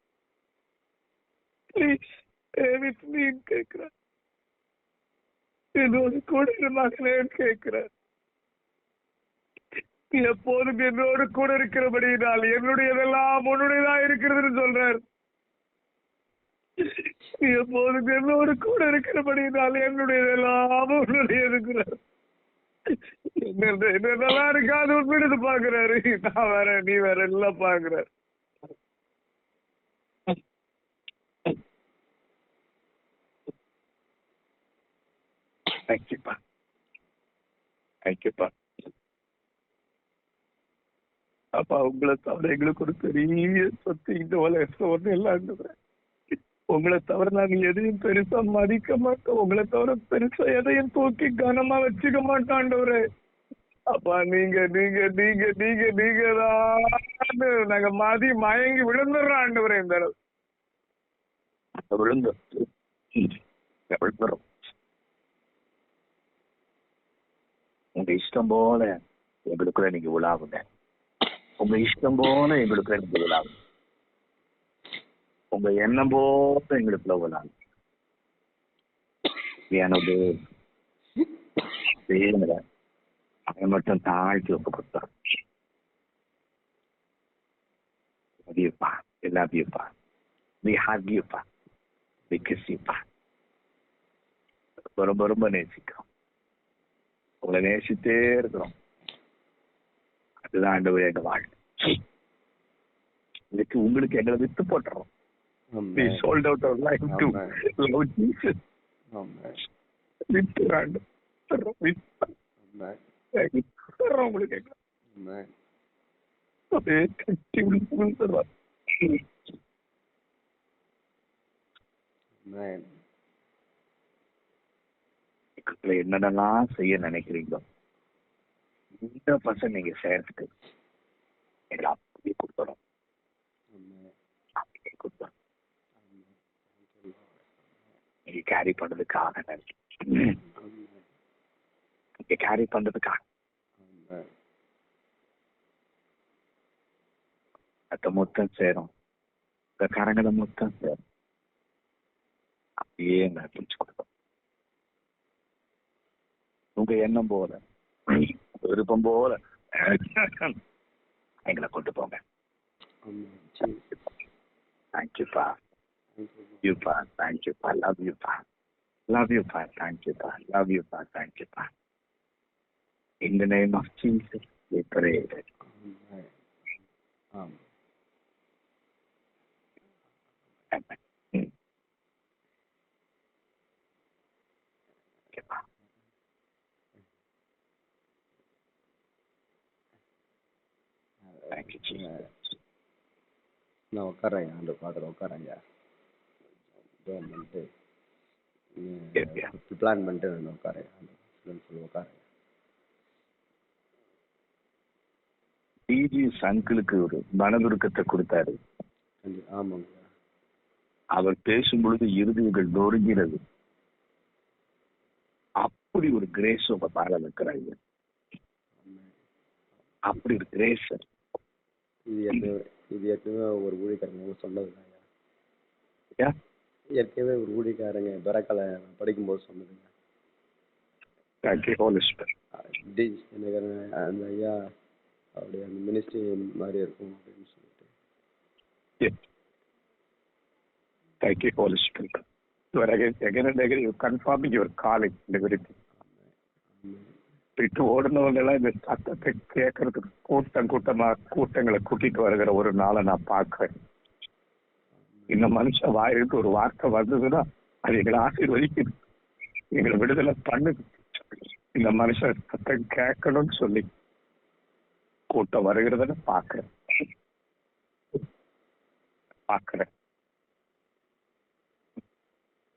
கேட்கிறார். என்னோடு கூட மகனே கேட்கிறார். எப்போதும் என்னோடு கூட இருக்கிறபடியினால் என்னுடையதெல்லாம் உன்னுடையதான் இருக்கிறதுன்னு சொல்றார். எப்போதும் என்னோடு கூட இருக்கிறபடியினால் என்னுடையதெல்லாம் உன்னுடைய இருக்கிறார். என்னெல்லாம் இருக்காது உண்மையிட்டு பாக்குறாரு. நான் வேற நீ வேற எல்லாம் பாக்குறாரு. தேங்க்யூப்பா, தேங்க்யூப்பா. அப்பா உங்களை தவிர எங்களுக்கு ஒரு பெரிய சொத்து இந்த உலகத்துல ஒண்ணு எல்லாம். உங்களை தவிர நாங்க எதையும் பெருசா மதிக்க மாட்டோம். உங்களை தவிர பெருசா எதையும் தூக்கி கனமா வச்சுக்க மாட்டாண்டவரே. அப்பா நீங்க நீங்க நீங்க நீங்க நீங்க தான் நாங்க மயங்கி விழுந்துடுறோம் ஆண்டவரே. இந்த விழுந்துடும். உங்க இஷ்டம் போல எங்களுக்குள்ள நீங்க உலாவுங்க. உங்க இஷ்டம் போல எங்களுக்குள்ள நீங்க உலாவுங்க. உங்க எண்ணம் போல எங்களுக்குள்ள உலாவுங்க. எனது அதை மட்டும் தாழ்த்தி ஒப்பு கொடுத்தார். love you, Pa. We hug you, Pa. We kiss you, Pa. ரொம்ப ரொம்ப நேசிக்கிறோம். உங்களை நேசித்தே இருக்கிறோம். அதுதான் ஆண்டவரே எங்க வாழ்க்கை. இதுக்கு உங்களுக்கு எங்களை வித்து போட்டுறோம். We sold out our life to love Jesus. வித்துறாண்டு உங்களுக்கு அப்படியே கட்டி விழுந்துடுறாரு. என்னென்னலாம் செய்ய நினைக்கிறீங்களோ இந்த பர்சன் நீங்க செய்யறதுக்கு எங்களை அப்படியே கொடுத்துடும். அப்படியே கொடுத்துடும். நீங்க கேரி பண்றதுக்காக நன்றி. நீங்க கேரி பண்றதுக்காக அத மொத்தம் சேரும். இந்த கரங்களை மொத்தம் சேரும். அப்படியே எங்களை பிடிச்சு கொடுத்தோம். உங்க எண்ணம் போல விருப்பம் போல எங்களை கொண்டு போங்க. தேங்க்யூப்பா. யூப்பா. தேங்க்யூப்பா. லவ் யூப்பா. லவ் யூப்பா. தேங்க்யூப்பா. லவ் யூப்பா. தேங்க்யூப்பா. In the name of Jesus, we pray. ஆமாம். Amen. Mm. Okay, pa. Thank you, Jesus. நான் உட்காறேங்க, அந்த பாடல உட்காறேங்க. ஜெபம் பண்ணிட்டு Yeah. பிளான் பண்ணிட்டு நான் உட்காறேன். சொல்லி உட்காறேன். டிஜிஎஸ் அங்கிளுக்கு ஒரு மனதுருக்கத்தை கொடுத்தாரு. ஆமாங்க. அவர் பேசும் பொழுது இருதயங்கள் நொறுங்கிறது. அப்படி ஒரு கிரேஸ் உங்க மேல இருக்கிறாங்க. அப்படி ஒரு கிரேஸ். இது ஏற்கனவே ஒரு ஊழியக்காரங்க சொன்னதுதாங்க. ஏற்கனவே ஒரு ஊழியக்காரங்க பெரக்கலை படிக்கும்போது சொன்னதுங்க. எனக்கு அந்த ஐயா அவருடைய அந்த மினிஸ்ட்ரி மாதிரி இருக்கும் அப்படின்னு சொல்லிட்டு. Thank you, Holy Spirit. You are again and again you confirming your calling in everything. விட்டு ஓடுனவங்கெல்லாம் இந்த சத்தத்தை கேட்கறதுக்கு கூட்டங்களை கூட்டிட்டு வருகிற ஒரு நாளை நான் பார்க்கிறேன். இந்த மனுஷன் வாயிருக்கு ஒரு வார்த்தை வந்ததுன்னா அது எங்களை ஆசீர்வதிக்குது, எங்களை விடுதலை பண்ணுது. இந்த மனுஷன் சத்தம் கேட்கணும்னு சொல்லி கூட்டம் வருகிறத பார்க்கிறேன்.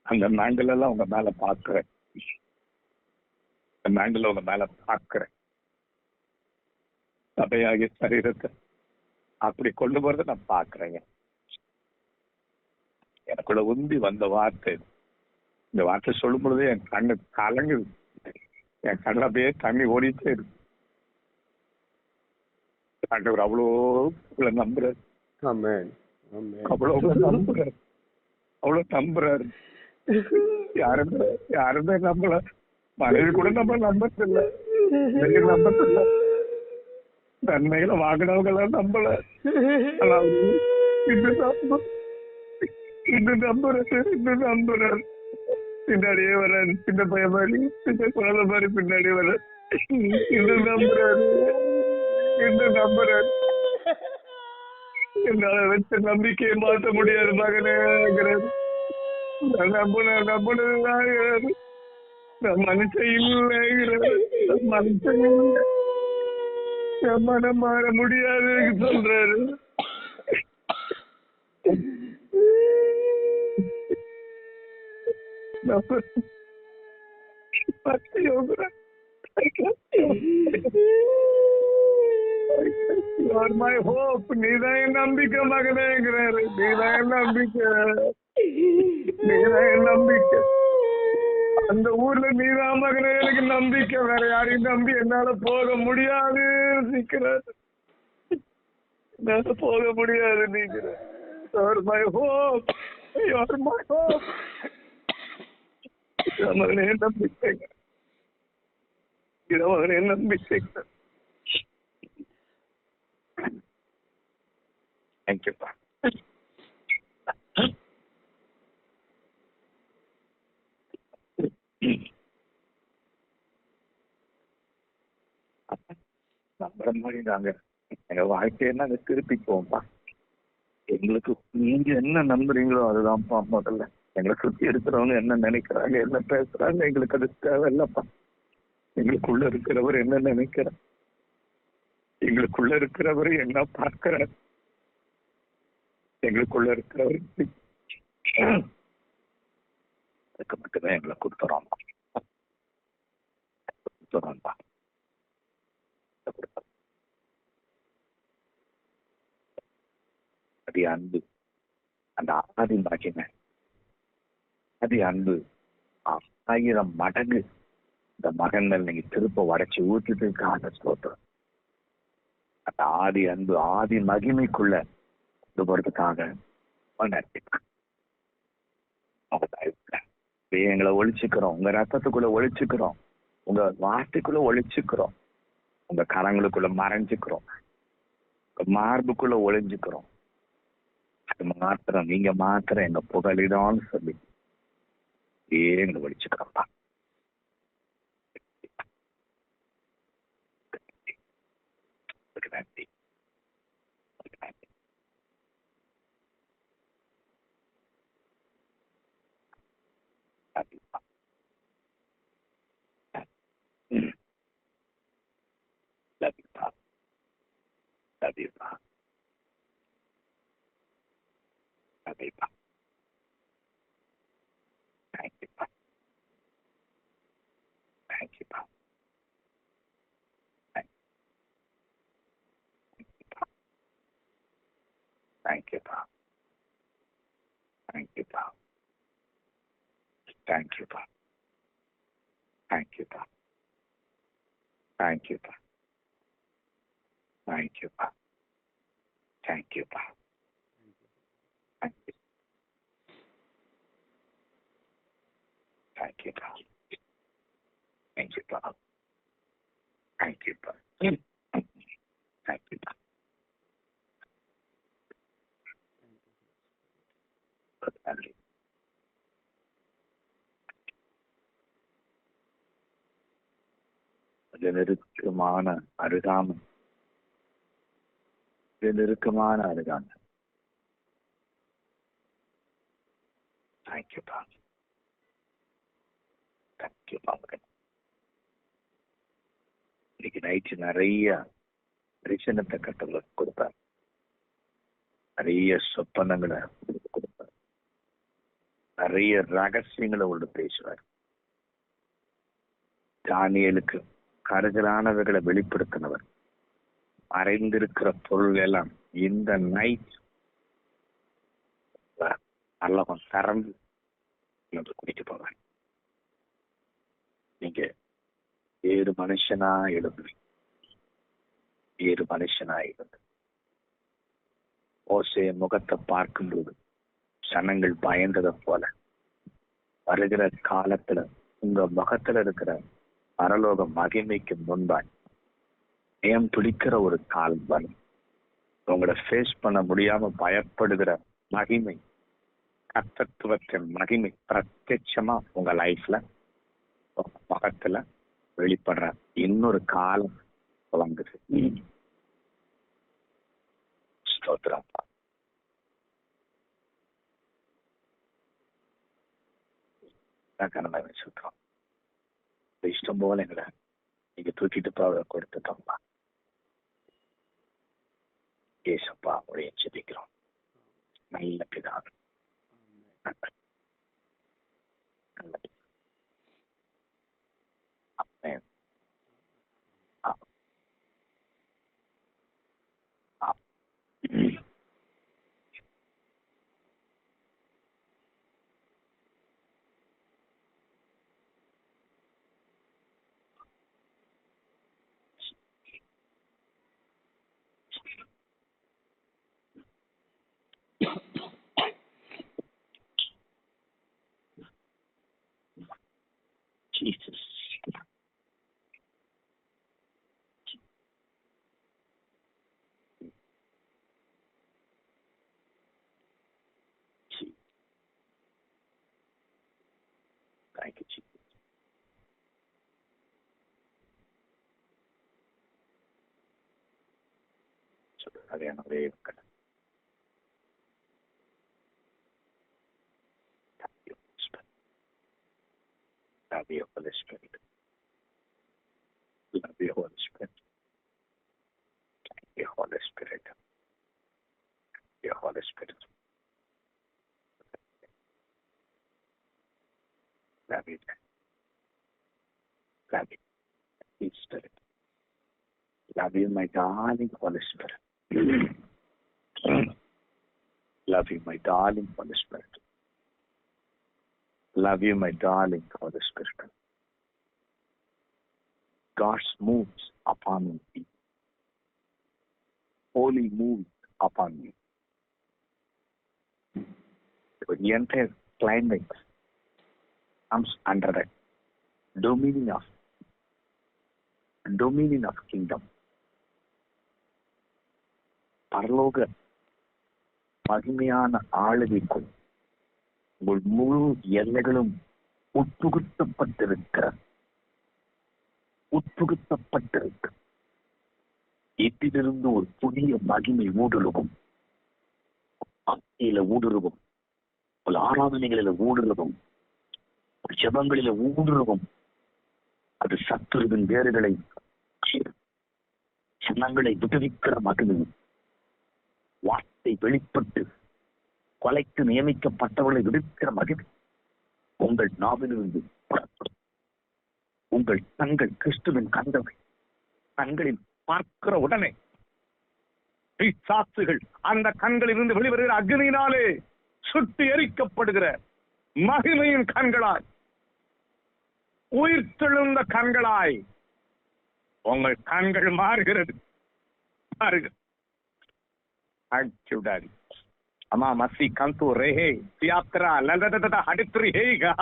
அந்த மேண்டல் எல்லாம் உங்க மேல பார்க்கிறேன். மேண்டல் உங்க மேல பார்க்கிறேன். சபையாகிய சரீரத்தை அப்படி கொண்டு போறதை நான் பார்க்கிறேங்க. எனக்குள்ள உந்தி வந்த வார்த்தை, இந்த வார்த்தை சொல்லும் பொழுது என் கண்ணு கலங்குது, என் கண்ணில் அப்படியே தண்ணி ஓடிட்டே இருக்கு. ஆண்டவர் அவ்வளோ நம்புறாரு, அவ்வளோ நம்புறாரு, அவ்வளோ நம்புறாரு. யாருமே நம்பல, மனைவி கூட நம்ம நம்பத்தில்லை, நம்பத்தில்லை, நன்மைகளை வாங்கினவங்க எல்லாம் நம்பல. இன்னும் நம்புறாரு. பின்னாடியே வர சின்ன பையன் மாதிரி, சின்ன குழந்தை மாதிரி பின்னாடியே வர. இன்னும் நம்புறாரு. என்னால வச்ச நம்பிக்கையை மாற்ற முடியாது மகனே. நம்பினதுதான் மனுஷன் இல்லை, மனுஷன் இல்லை, மனம் மாற முடியாது சொல்றாரு. நீதான் என் நம்பிக்கை மகனேங்கிறாரு. நீதான் என் நம்பிக்கை, நீதான் என் நம்பிக்கை. அந்த ஊர்ல நீதான் மகனே எனக்கு நம்பிக்கை, வேற யாரையும் நம்பி என்னால போக முடியாது நிக்கிறாரு. என்னால போக முடியாது நீங்கிற. You're my hope, you're my hope. மகனே நம்பிக்கைங்க, மகனே நம்பிக்கைங்க. தேங்க்யூப்பா. நம்புற மாதிரி நாங்க எங்க வாழ்க்கையெல்லாம் அதை திருப்பிக்குவோம்ப்பா. எங்களுக்கு நீங்க என்ன நம்புறீங்களோ அதுதான்ப்பா முதல்ல. எங்களை சுத்தி இருக்கிறவங்க என்ன நினைக்கிறாங்க, என்ன பேசுறாங்க, எங்களுக்கு அது தேவையில்லப்பா. எங்களுக்குள்ள இருக்கிறவர் என்ன நினைக்கிறார், எங்களுக்குள்ள இருக்கிறவர் என்ன பார்க்கிறார், எங்களுக்குள்ள இருக்கிறவர் அதுக்கு மட்டுமே எங்களை கொடுத்துறோம்ப்பா. அது அன்பு, அந்த ஆதி பாக்கியங்க, அது அன்பு 1000 மடங்கு இந்த மகன் மேல் நீங்க திருப்ப உடைச்சு ஊத்துறதுக்காக ஸ்தோத்திரம். அந்த ஆதி அன்பு, ஆதி மகிமைக்குள்ள கொண்டு போறதுக்காக எங்களை ஒழிச்சுக்கிறோம், உங்க ரத்தத்துக்குள்ள ஒழிச்சுக்கிறோம், உங்க வார்த்தைக்குள்ள ஒழிச்சுக்கிறோம், உங்க கரங்களுக்குள்ள மறைஞ்சுக்கிறோம், உங்க மார்புக்குள்ள ஒளிஞ்சுக்கிறோம். அது மாத்திரம், நீங்க மாத்திரம் எங்க புகழிடான்னு சொல்லி எங்களை ஒழிச்சுக்கிறோம்ப்பா. கண்டிப்பா. தேங்க்யூப்பா. தேங்க்யூப்பா. தேங்க்யூப்பா. தேங்க்யூப்பா. தேங்க்யூப்பா. தேங்க்யூப்பா. தேங்க்யூப்பா. தேங்க்யூப்பா. தேங்க்யூப்பா. தேங்க்யூப்பா. தேங்க்யூ. தேங்க்யூப்பா. தேங்க்யூப்பா. தேங்க்யூப்பா. தேங்க்யூப்பா. நன்றி. அது நெருக்கமான அருகாமை. இது நெருக்கமான அருகாமை. தேங்க்யூப்பா. தேங்க்யூப்பா. இன்னைக்கு நைட்டு நிறைய தரிசனத்தை கட்டளை கொடுப்பார். நிறைய சொப்பனங்களை கொடுப்பார். நிறைய ரகசியங்களை உள்ள பேசுவார். தானியேலுக்கு கருதலானவர்களை வெளிப்படுத்தினவர். மறைந்திருக்கிற பொருள் எல்லாம் இந்த நைட் நல்லவன் திறந்து குடிக்க போவார். நீங்க வேறு மனுஷனா எழுந்து வேறு மனுஷனா எழுந்து மோசே முகத்தை பார்க்கும்போது சனங்கள் பயந்ததை போல வருகிற காலத்துல உங்க முகத்துல இருக்கிற பரலோக மகிமைக்கு முன்பாய் ஏன் துடிக்கிற ஒரு கால் வரும். உங்களை ஃபேஸ் பண்ண முடியாம பயப்படுகிற மகிமை, கர்த்தத்துவத்தின் மகிமை பிரத்யட்சமா உங்க லைஃப்ல உங்க முகத்துல வெளிப்படுற இன்னொரு காலம் வழங்குது. ஸ்தோத்திரம். கனவை சொல்றோம். இஷ்டம் போல எங்களை நீங்க தூக்கிட்டு போக கொடுத்துட்டோம்ப்பா. ஏசப்பா உடைய செபிக்கிறோம். நல்ல பிதாவே. ஆமென். Jesus. Thank you, Jesus. சரியானவே இருக்கிறது. Love you, Holy Spirit. Love you, Holy Spirit. Thank you, Holy Spirit. Thank you, Holy Spirit. Love you. Love you, Holy Spirit. Love you, my darling Holy Spirit. Love you, my darling Holy Spirit. Love you, my darling Holy Spirit. God's moves upon me. Holy moves upon me. The entire climate comes under the dominion of kingdom. பரலோக மகிமையான ஆளுகைக்குள் உங்கள் முழு எல்லைகளும் உட்புகுத்தப்பட்டிருக்க இதிலிருந்து ஒரு புதிய மகிமை ஊடுருவும். பக்தியில ஊடுருவும், ஒரு ஆராதனைகளில ஊடுருவும், ஜெபங்களில ஊடுருவும். அது சத்துருவின் வேறுகளை ஜனங்களை விடுவிக்கிற மகிமை. வார்த்தை வெளிப்பட்டு கொலைக்கு நியமிக்கப்பட்டவர்களை விடுக்கிற மகிமை உங்கள் நாவிலிருந்து புறப்படும். உங்கள் கண்கள் கிறிஸ்துவின் கண்கள் கண்களில் பார்க்கிற உடனே பிசாசுகள் அந்த கண்களிலிருந்து வெளிவருகிற அக்னியினாலே சுட்டு எரிக்கப்படுகிற மகிமையின் கண்களாய், உயிர்த்தெழுந்த கண்களாய் உங்கள் கண்கள் மாறுகிறது. அம்மா மசி கந்து ரேஹே தியாத்ரா லலதத ஹடித்ரி ஹேகா.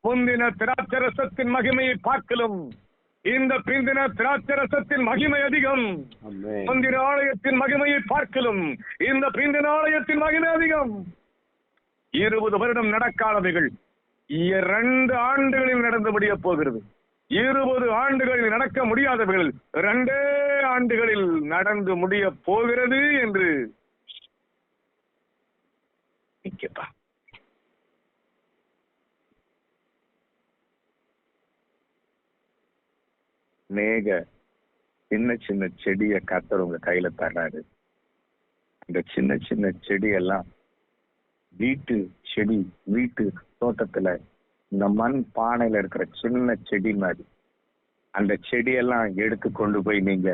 முந்தின திராட்சரசத்தின் மகிமையை பார்க்கலும் இந்த பிந்தின திராட்சரசத்தின் மகிமை அதிகம். முந்தின ஆலயத்தின் மகிமையை பார்க்கலும் இந்த பிந்தின ஆலயத்தின் மகிமை அதிகம். 20 வருடம் நடக்காதவைகள் 2 ஆண்டுகளில் நடந்து முடிய போகிறது. 20 ஆண்டுகளில் நடக்க முடியாதவர்கள் 2 ஆண்டுகளில் நடந்து முடிய போகிறது என்று நிற்கப்பா. மேக சின்ன சின்ன செடியை கர்த்தர் உங்க கையில தர்றாரு. இந்த சின்ன சின்ன செடியெல்லாம் வீட்டு செடி, வீட்டு தோட்டத்துல இந்த மண் பானையில இருக்கிற சின்ன செடி மாதிரி. அந்த செடியெல்லாம் எடுத்து கொண்டு போய் நீங்க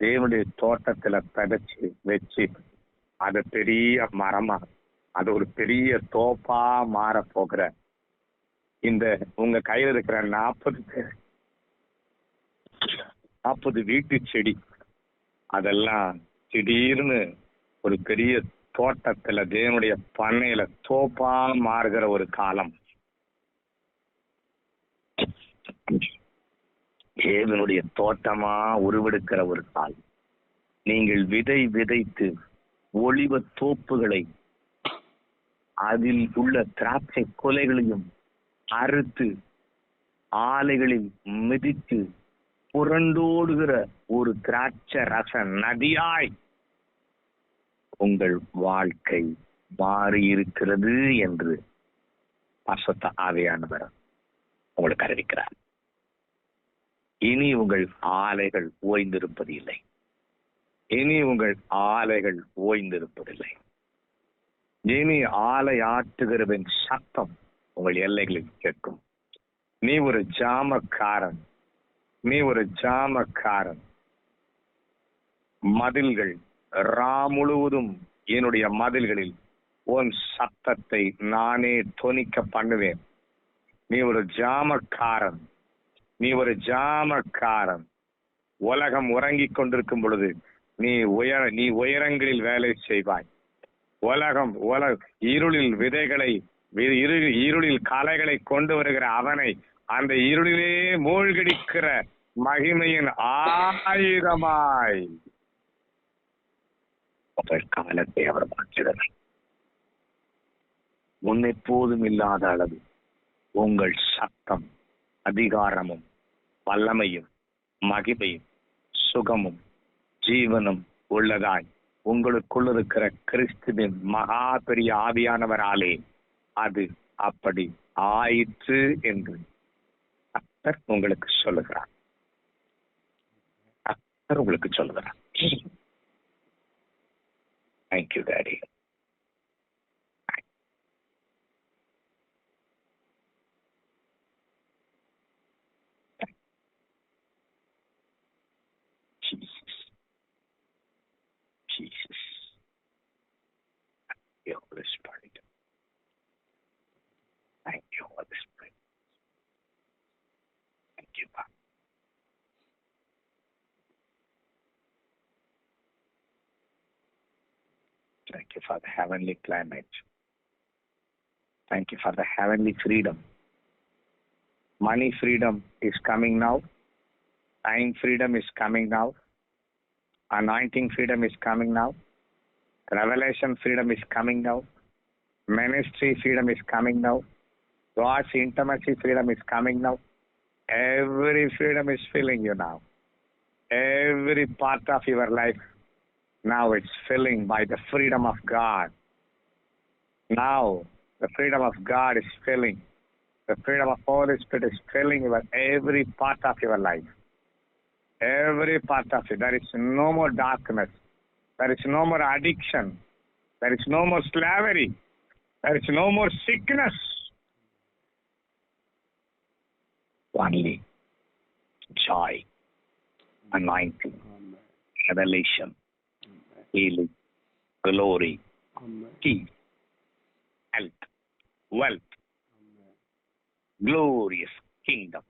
தேவனுடைய தோட்டத்துல பதைச்சு வச்சு அது பெரிய மரமா, அது ஒரு பெரிய தோப்பா மாற போகிற இந்த உங்க கையில இருக்கிற 40 வீட்டு செடி அதெல்லாம் திடீர்னு ஒரு பெரிய தோட்டத்துல தேவனுடைய பண்ணையில தோப்பா மாறுகிற ஒரு காலம். தேவனுடைய தோட்டமா உருவெடுக்கிற ஒரு காலம். நீங்கள் விதை விதைத்து ஒளிவ தோப்புகளை, அதில் உள்ள திராட்சை கொலைகளையும் அறுத்து ஆலைகளில் மிதித்து புரண்டோடுகிற ஒரு திராட்சை ரச நதியாய் உங்கள் வாழ்க்கை மாறி இருக்கிறது என்று பரிசுத்த ஆவியானவர் உங்களுக்கு அறிவிக்கிறார். இனி உங்கள் ஆலைகள் ஓய்ந்திருப்பதில்லை. இனி உங்கள் ஆலைகள் ஓய்ந்திருப்பதில்லை. இனி ஆலை ஆட்டுகிறவன் சத்தம் உங்கள் எல்லைகளில் கேட்கும். நீ ஒரு ஜாமக்காரன், நீ ஒரு ஜாமக்காரன். மதில்கள் முழுவதும் என்னுடைய மதில்களில் உன் சத்தத்தை நானே தொனிக்க பண்ணுவேன். நீ ஒரு ஜாமக்காரன், நீ ஒரு ஜாமக்காரன். உலகம் உறங்கிக் கொண்டிருக்கும் பொழுது நீ உயரங்களில் வேலை செய்வாய். இருளில் விதைகளை, இருளில் கலைகளை கொண்டு வருகிற அவனை அந்த இருளிலே மூழ்கடிக்கிற மகிமையின் ஆயுதமாய் காலத்தை அவர் மாற்றுகிறார். முன்னெப்போதும் இல்லாத அளவு உங்கள் சத்தம் அதிகாரமும் வல்லமையும் மகிமையும் சுகமும் ஜீவனும் உள்ளதாய் உங்களுக்குள் இருக்கிற கிறிஸ்துவின் மகா பெரிய ஆவியானவராலே அது அப்படி ஆயிற்று என்று கர்த்தர் உங்களுக்கு சொல்லுகிறார். கர்த்தர் உங்களுக்கு சொல்லுகிறார். Thank you, Daddy. Jesus. Jesus. Thank you, Holy Spirit. Thank you, Holy Spirit. Thank you, Father. Thank you for the heavenly climate. Thank you for the heavenly freedom. Money freedom is coming now. Time freedom is coming now. Anointing freedom is coming now. Revelation freedom is coming now. Ministry freedom is coming now. God's intimacy freedom is coming now. Every freedom is filling you now. Every part of your life, now it's filling by the freedom of God. Now the freedom of God is filling. The freedom of Holy Spirit is filling your every part of your life. Every part of it. There is no more darkness. There is no more addiction. There is no more slavery. There is no more sickness. Only joy, anointing, revelation, healing, glory, peace, health, wealth, glorious kingdom.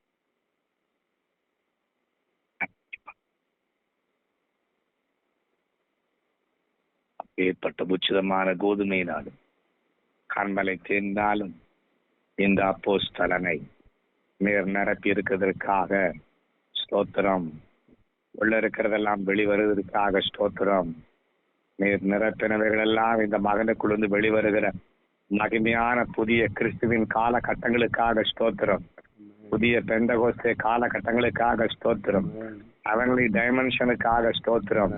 ஏற்பட்ட உச்சிதமான கோதுமை நாடு கண்மலை தேர்ந்தாலும் இந்த அப்போஸ்தலனை நீர் நிரப்பி இருக்கிறதற்காக ஸ்தோத்திரம். உள்ள இருக்கிறதெல்லாம் வெளிவருவதற்காக ஸ்தோத்திரம். நீர் நிரப்பினவைகள் எல்லாம் இந்த மகனுக்குள்ளிருந்து வெளிவருகிற மகிமையான புதிய கிறிஸ்துவின் காலகட்டங்களுக்காக ஸ்தோத்திரம். புதிய பெந்தகோஸ்தே காலகட்டங்களுக்காக ஸ்தோத்திரம். ஹெவன்லி டைமென்ஷனுக்காக ஸ்தோத்திரம்.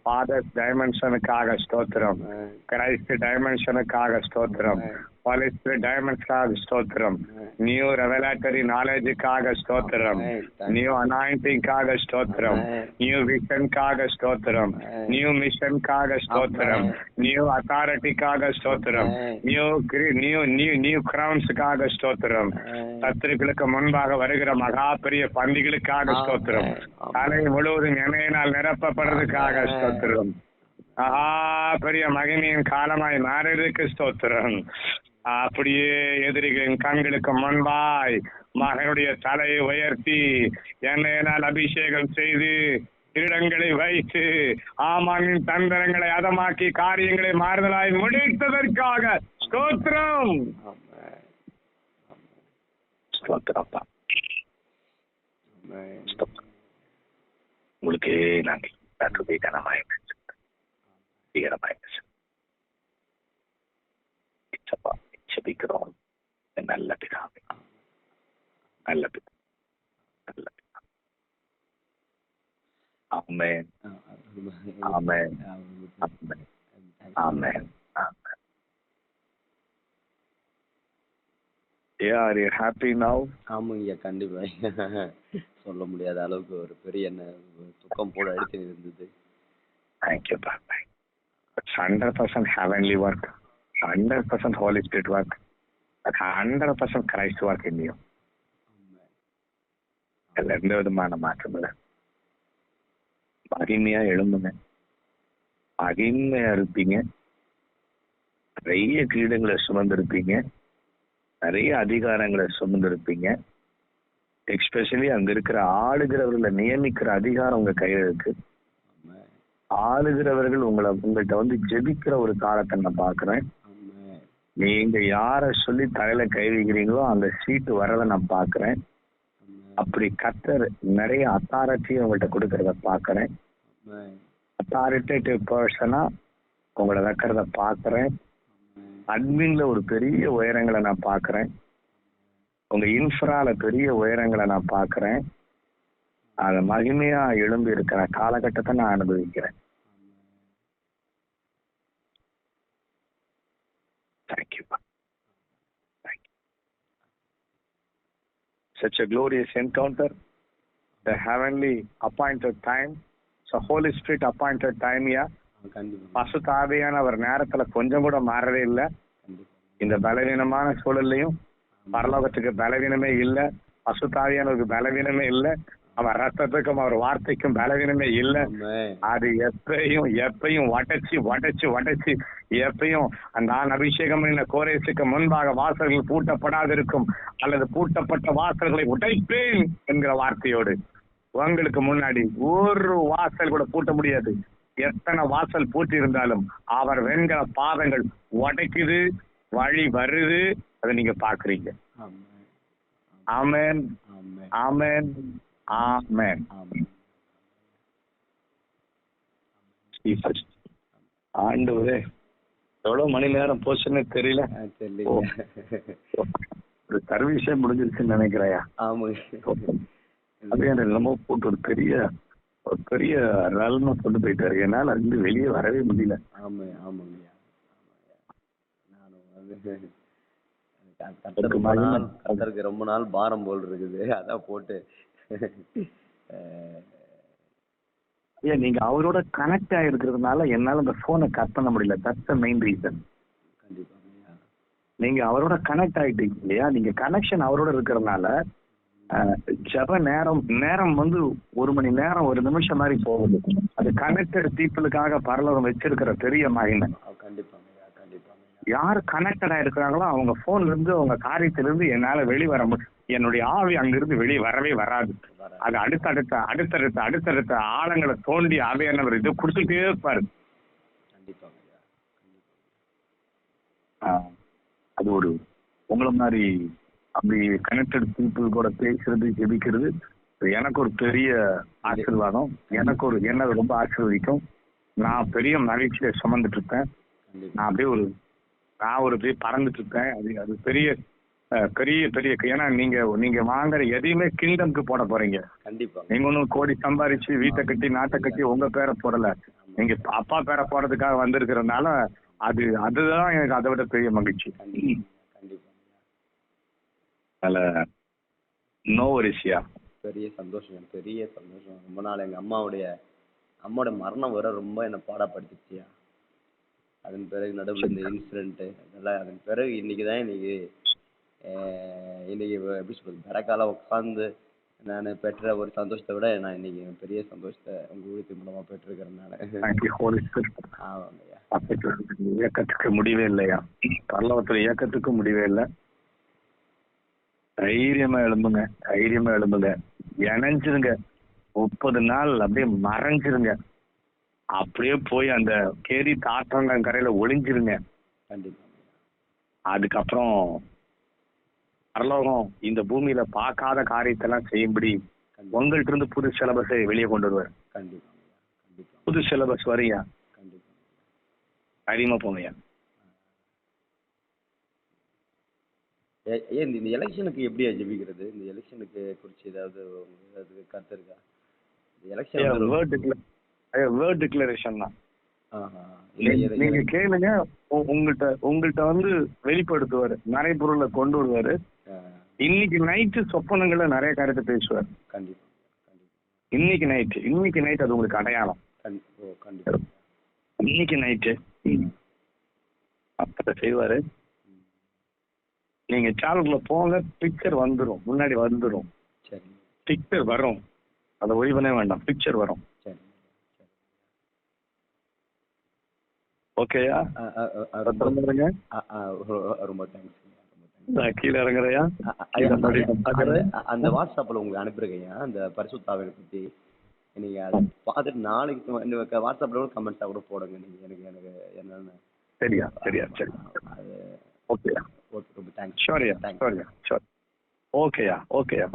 ஃபாதர்ஸ் டைமென்ஷனுக்காக ஸ்தோத்திரம். கிரைஸ்ட் டைமென்ஷனுக்காக ஸ்தோத்திரம். ஹோலி ஸ்பிரிட் டைமென்ஷனுக்காக ஸ்தோத்திரம். நியூ ரெவலேட்டரி நாலேஜுக்காக ஸ்தோத்திரம். நியூ அனாயிண்டிங்காக ஸ்தோத்திரம். நியூ விஷனுக்காக ஸ்தோத்திரம். நியூ மிஷனுக்காக ஸ்தோத்திரம். நியூ அத்தாரிட்டிக்காக ஸ்தோத்திரம். நியூ நியூ கிரவுன்ஸுக்காக ஸ்தோத்திரம். சத்துருக்களுக்கு முன்பாக வருகிற மகா பெரிய பந்திகளுக்காக ஸ்தோத்திரம். தலை முழுவதும் எண்ணெயினால் நிரப்பப்படுறதுக்காக ஸ்தோத்திரம். பெரிய மகிமையின் காலமாய் மாறியதுக்கு ஸ்தோத்திரம். அப்படியே எதிரிகளின் கண்களுக்கு முன்பாய் மகனுடைய தலையை உயர்த்தி எண்ணெயினால் அபிஷேகம் செய்து கிரீடங்களை வைத்து ஆமானின் தந்திரங்களை அதமாக்கி காரியங்களை மாறுதலாய் முடித்ததற்காக ஸ்தோத்திரம். உங்களுக்கே நாங்கள் கனமாய் செபிக்கிறோம். நல்ல பிதாவே, நல்ல பிதா, நல்ல பிதா. ஆமென், ஆமென், ஆமென், ஆமென். Yeah, are you happy now? ஆமாங்க, கண்டிப்பா. சொல்ல முடியாத அளவுக்கு ஒரு பெரிய துக்கம் போல அடித்து இருந்தது. Thank you, Baba. It's 100% heavenly work, 100% Holy Spirit work, 100% Christ work in you. எந்த விதமான மாற்றம் இல்லை. மகிமையா எழும்புங்க, மகிமையா இருப்பீங்க, நிறைய கிரீடங்களை சுமந்திருப்பீங்க, நிறைய அதிகாரங்களை சுமந்திருப்பீங்க. எஸ்பெஷலி அங்க இருக்கிற ஆளுகிறவர்களை நியமிக்கிற அதிகாரம் உங்க கையில இருக்கு. ஆளுகிறவர்கள் உங்கள்கிட்ட வந்து ஜெபிக்கிற ஒரு காலத்தை நான் பாக்குறேன். நீங்க யார சொல்லி தலையில கை வைக்கிறீங்களோ அந்த சீட்டு வரதை நான் பாக்குறேன். அப்படி கர்த்தர் நிறைய அத்தாரிட்டியை உங்கள்கிட்ட கொடுக்கறத பாக்குறேன். அத்தாரிட்டேட்டிவ் பர்சனா உங்களை வைக்கிறத பாக்குறேன். அட்மின்ல ஒரு பெரிய உயரங்களை நான் பாக்குறேன். உங்க இன்ஃப்ரால பெரிய உயரங்களை நான் பாக்குறேன். அது மகிமையா எழும்பி இருக்கிற காலகட்டத்தை நான் அனுபவிக்கிறேன். Thank you. Thank you. Such a glorious encounter, the heavenly appointed time, so Holy Spirit appointed time. பசுத்த ஆவியானவர் நேரத்துல கொஞ்சம் கூட மாறவே இல்லை. இந்த பலவீனமான சூழல்லையும் பரலோகத்துக்கு பலவீனமே இல்லை, பசுத்த ஆவியானவருக்கு பலவீனமே இல்லை, அவர் ரத்தத்துக்கும் அவர் வார்த்தைக்கும் பலவீனமே இல்லை. அது எப்பையும் வடைச்சு எப்பையும் நான் அபிஷேகம் பண்ணின கோரேசுக்கு முன்பாக வாசல்கள் பூட்டப்படாதிருக்கும் அல்லது பூட்டப்பட்ட வாசல்களை உடைப்பேன் என்கிற வார்த்தையோடு உங்களுக்கு முன்னாடி ஒரு வாசல் கூட பூட்ட முடியாது. எத்தனை வாசல் பூட்டி இருந்தாலும் அவர் வெண்கல பாதங்கள் உடைக்குது, வழி வருது, அதை நீங்க பாக்குறீங்க. ஆமென், ஆமென், ஆமென். ஆண்டவரே, எவ்வளவு மணி நேரம் போச்சுன்னு தெரியல. ஒரு சர்வீஸே முடிஞ்சிருச்சுன்னு நினைக்கிறையா? அதே என்னமோ போட்டு ஒரு பெரிய ரல்மா கொண்டு போயிட்டாரு. என்னால இருந்து வெளியே வரவே முடியல. கர்த்தருக்கு ரொம்ப நாள் பாரம் போல் இருக்குது, அதான் போட்டு ஏன் நீங்க அவரோட கனெக்ட் ஆயிருக்கிறதுனால என்னால அந்த போனை கட் பண்ண முடியல. That's the main reason. கண்டிப்பாங்க ஐயா. நீங்க அவரோட கனெக்ட் ஆயிட்டீங்க இல்லையா? நீங்க கனெக்ஷன் அவரோட இருக்கிறதுனால ஜப நேரம் நேரம் வந்து 1 மணி நேரம் 1 நிமிஷம் மாதிரி போகுது. அது கனெக்டட் பீப்புளுக்காக பரலோகம் வச்சிருக்கிற பெரிய மகிமை. கண்டிப்பாங்க ஐயா, கண்டிப்பாங்க ஐயா. யார் கனெக்டடா இருக்கிறாங்களோ அவங்க போன்ல இருந்து அவங்க காரியத்திலிருந்து என்னால வெளிவர முடியும். என்னுடைய ஆவி அங்கிருந்து வெளியே வரவே வராது. அது அடுத்தடுத்த ஆழங்களை தோண்டி ஆவியானவர் இது கொடுத்துட்டே இருப்பாரு. கண்டிப்பாங்க ஐயா. அது ஒரு உங்களை மாதிரி அப்படி கனெக்டட் பீப்புள் கூட பேசுறது ஜெபிக்கிறது எனக்கு ஒரு பெரிய ஆசீர்வாதம். என்ன ரொம்ப ஆசீர்வதிக்கும். நான் பெரிய மகிழ்ச்சியை சுமந்துட்டு இருப்பேன். நான் அப்படியே அப்படியே பறந்துட்டு இருப்பேன். அது பெரிய பெரிய பெரிய ஏன்னா நீங்க வாங்குற எதையுமே கிங்டம்க்கு போட போறீங்க. கண்டிப்பா. நீங்க ஒன்னும் கோடி சம்பாரிச்சு வீட்டை கட்டி நாட்டை கட்டி உங்க பேரை போடல. நீங்க அப்பா பேரை போடுறதுக்காக வந்திருக்கிறதுனால அதுதான் எனக்கு அதை விட பெரிய மகிழ்ச்சி. நோ வரிசையா பெரிய சந்தோஷம், பெரிய சந்தோஷம். ரொம்ப நாள் எங்க அம்மாவோட மரணம் வர ரொம்ப என்னை பாடப்படுத்திச்சியா. அதன் பிறகு நடுவில் இந்த இன்சிடென்ட் அதெல்லாம் அதன் பிறகு இன்னைக்கு எப்படி சொல்றது, பரக்கால உட்காந்து நான் பெற்ற ஒரு சந்தோஷத்தை விட நான் இன்னைக்கு பெரிய சந்தோஷத்தை உங்க ஊழியத்தின் மூலமா பெற்றிருக்கிறேன். இயக்கத்துக்கு முடிவே இல்லையா? பரலோகத்துல இயக்கத்துக்கு முடிவே இல்லை. தைரியமா எழும்புங்க, இணைஞ்சிருங்க. 30 நாள் அப்படியே மறைஞ்சிருங்க. அப்படியே போய் அந்த கேரி தாற்றங்கரையில ஒளிஞ்சிருங்க. அதுக்கப்புறம் பரலோகம் இந்த பூமியில பார்க்காத காரியத்தெல்லாம் செய்யும்படி உங்கள்ட்ட இருந்து புது சிலபஸை வெளியே கொண்டு வருவார். புது சிலபஸ் வரையா தைரியமா போங்கய்யா. இந்த எலெக்ஷனுக்கு எப்படி ஜெபிக்கிறது? இந்த எலெக்ஷனுக்கு குறித்து ஏதாவது கருத்து இருக்கா? வேர்ட் டிக்ளரேஷன் தான். நீங்க கேளுங்க, உங்கள்கிட்ட வந்து வெளிப்படுத்துவாரு, நிறைய பொருளை கொண்டு வருவாரு. இன்னைக்கு நைட்டு சொப்பனங்களை நிறைய காரியத்தை பேசுவார். இன்னைக்கு நைட் அது உங்களுக்கு அடையாளம். இன்னைக்கு நைட்டு அப்ப செய்வாரு. நீங்க சேனலுக்குள்ள போங்க, பிக்சர் வந்துடும், முன்னாடி வந்துடும். பிக்சர் வரும், அதை ஒய் பண்ணவே வேண்டாம், பிக்சர் வரும். ஓகேயா? ரொம்ப தேங்க்ஸ். கீழே இறங்குறையா? அந்த வாட்ஸ்அப்ல உங்களுக்கு அனுப்பிருக்கேன் அந்த பரிசுத்தாவினை பத்தி. நீங்க அதை பார்த்துட்டு நாளைக்கு வாட்ஸ்அப்ல கூட கமெண்ட்ஸா கூட போடுங்க. நீங்க எனக்கு என்னன்னு. சரியா சரி. ஓகேயா? ரொம்ப தேங்க்ஸ். ஷோரியா. ஓகேயா.